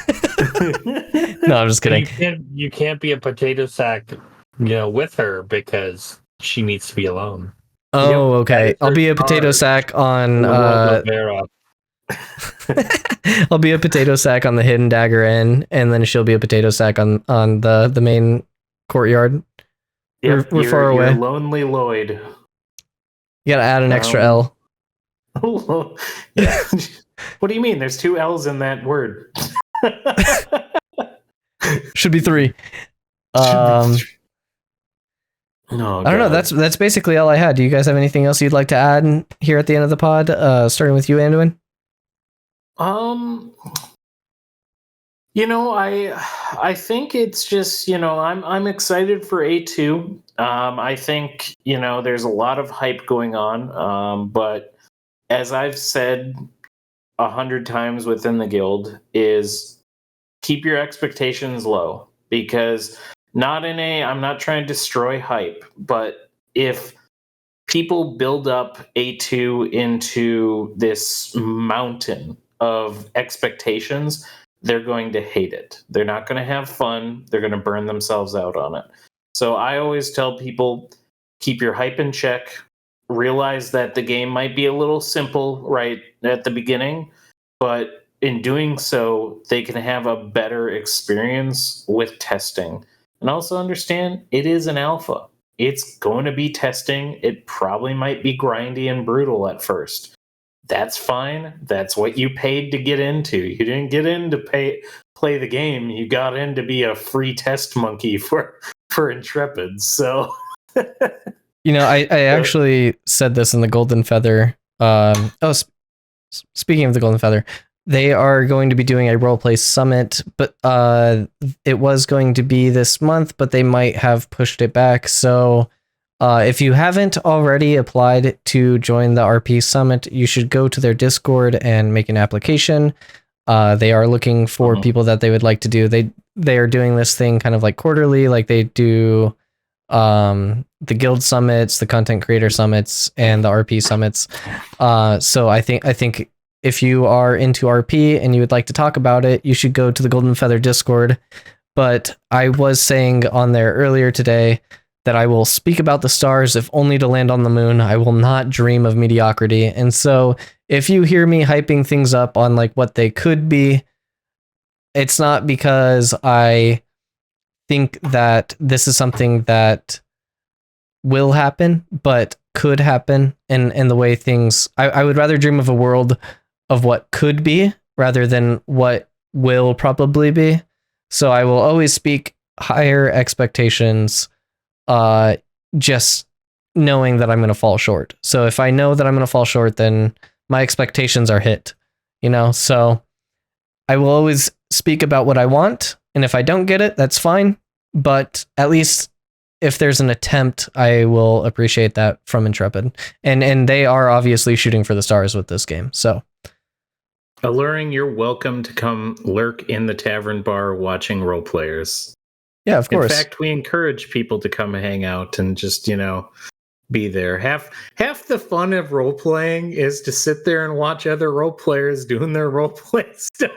I'm just kidding. You can't be a potato sack, with her because she needs to be alone. Oh, okay. That is I'll be a her potato charge sack on. in the world of Vera. I'll be a potato sack on the hidden dagger inn, and then she'll be a potato sack on the main courtyard. Yep, We're far away. You're lonely Lloyd. You gotta add an extra L. Yeah. What do you mean? There's 2 L's in that word. Should be 3. No, I don't know. That's basically all I had. Do you guys have anything else you'd like to add here at the end of the pod? Starting with you, Anduin. I think it's just, I'm excited for A2. I think, there's a lot of hype going on. But as I've said 100 times within the guild, is keep your expectations low, because I'm not trying to destroy hype, but if people build up A2 into this mountain of expectations, they're going to hate it. They're not going to have fun. They're going to burn themselves out on it. So I always tell people, keep your hype in check. Realize that the game might be a little simple right at the beginning, but in doing so, they can have a better experience with testing. And also understand it is an alpha. it's going to be testing. It probably might be grindy and brutal at first. That's fine. That's what you paid to get into. You didn't get in to play the game. You got in to be a free test monkey for Intrepid. So, I actually said this in the Golden Feather. Speaking of the Golden Feather, they are going to be doing a roleplay summit, but it was going to be this month, but they might have pushed it back. So if you haven't already applied to join the RP summit, you should go to their Discord and make an application. They are looking for people that they would like to do. They are doing this thing kind of like quarterly, like they do the guild summits, the content creator summits, and the RP summits. So I think if you are into RP and you would like to talk about it, you should go to the Golden Feather Discord. But I was saying on there earlier today that I will speak about the stars if only to land on the moon. I will not dream of mediocrity. And so if you hear me hyping things up on like what they could be, it's not because I think that this is something that will happen, but could happen. And the way things, I would rather dream of a world of what could be rather than what will probably be. So I will always speak higher expectations, just knowing that I'm going to fall short. So if I know that I'm going to fall short, then my expectations are hit, so I will always speak about what I want. And if I don't get it, that's fine. But at least if there's an attempt, I will appreciate that from Intrepid. And they are obviously shooting for the stars with this game. So Alluring, you're welcome to come lurk in the tavern bar watching role players. Yeah, of course. In fact, we encourage people to come hang out and just, be there. Half the fun of role playing is to sit there and watch other role players doing their role play stuff.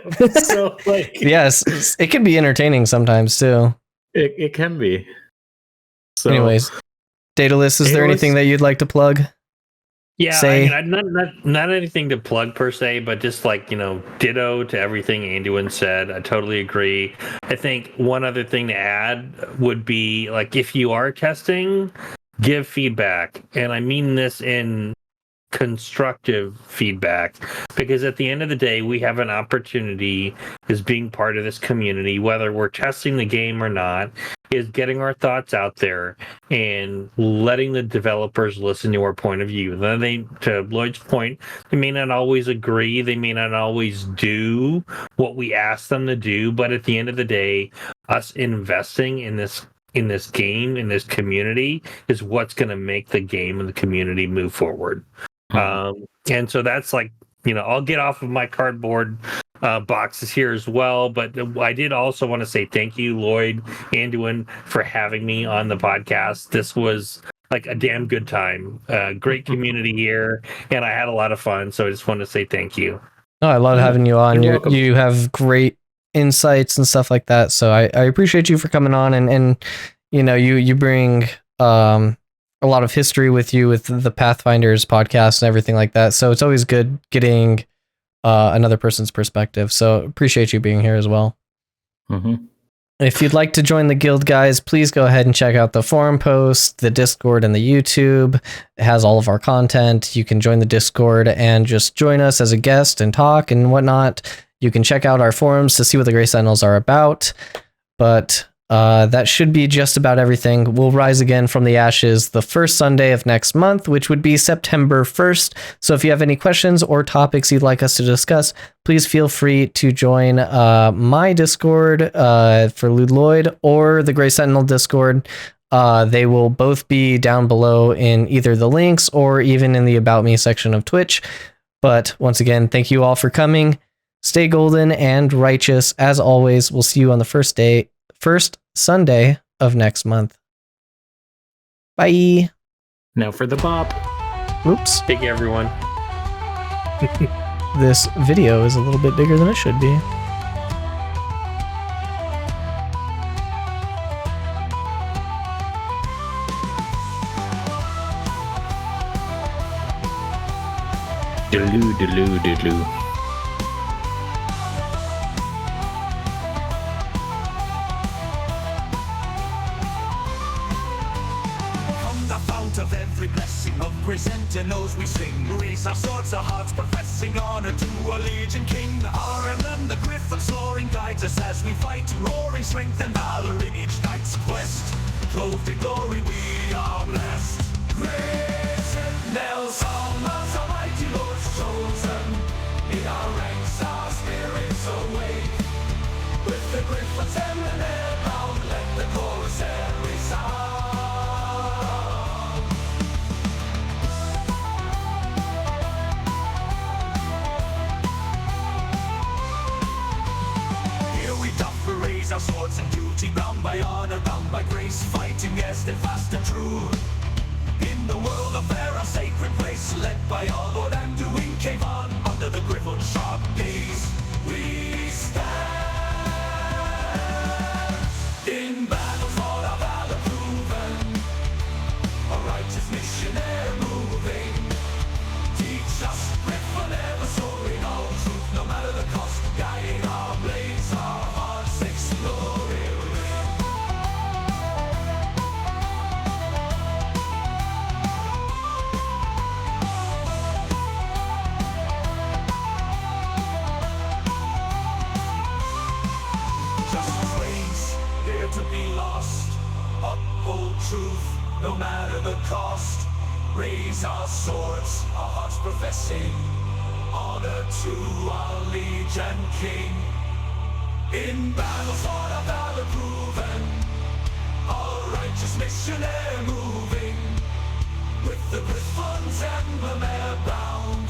So, yes, it can be entertaining sometimes too. It can be. So, anyways, Daedalus, is there anything that you'd like to plug? Yeah, Say? Not anything to plug per se, but just ditto to everything Anduin said. I totally agree. I think one other thing to add would be if you are testing, give feedback, and I mean this in constructive feedback, because at the end of the day, we have an opportunity as being part of this community, whether we're testing the game or not, is getting our thoughts out there and letting the developers listen to our point of view. Then to Lloyd's point, they may not always agree, they may not always do what we ask them to do, but at the end of the day, us investing in this game, in this community, is what's going to make the game and the community move forward. And so that's I'll get off of my cardboard boxes here as well, but I did also want to say thank you, Lloyd, Anduin, for having me on the podcast. This was a damn good time. Great community here, and I had a lot of fun, so I just want to say thank you. No, I love having you on. You're welcome. You have great insights and stuff like that, so I appreciate you for coming on, and you bring a lot of history with you with the Pathfinders podcast and everything like that, so it's always good getting another person's perspective. So appreciate you being here as well. If you'd like to join the guild, guys, please go ahead and check out the forum post, the Discord, and the YouTube. It has all of our content. You can join the Discord and just join us as a guest and talk and whatnot. You can check out our forums to see what the Gray Sentinels are about. But that should be just about everything. We'll rise again from the ashes the first Sunday of next month, which would be September 1st. So if you have any questions or topics you'd like us to discuss, please feel free to join my Discord for Lude Lloyd or the Gray Sentinel Discord. They will both be down below in either the links or even in the About Me section of Twitch. But once again, thank you all for coming. Stay golden and righteous. As always, we'll see you on the first Sunday of next month. Bye. Now for the bop. Oops. Take care, everyone. This video is a little bit bigger than it should be. Deloo. Sentinels we sing, raise our swords, our hearts professing honor to our Legion King. Our emblem, the griffin soaring, guides us as we fight, roaring strength and valor in each night's quest. Clothed in glory we are blessed. Gray Sentinels, armors, our mighty Lord's chosen. In our ranks our spirits awake. With the griffins and the nail bound, let the chorus resound. Our swords and duty, bound by honor, bound by grace, fighting steadfast and true. In the world of fair, our sacred place, led by our Lord and doing cave on, under the griffel's sharp gaze, we stand. In battle for our valor proven, a righteous missionary moving. Teach us, griffin ever soaring, all truth, no matter the cost, guiding our blades, our hearts exploring. Justice reigns, here to be lost. Uphold truth, no matter the cost. Raise our swords, our hearts professing honor to our Legion King. In battle for our valor proven, our righteous missionary moving. With the griffins emblem bound,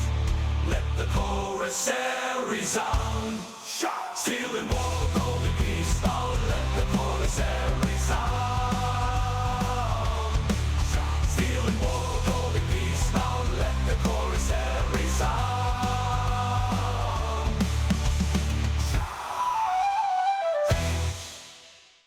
let the chorus resound.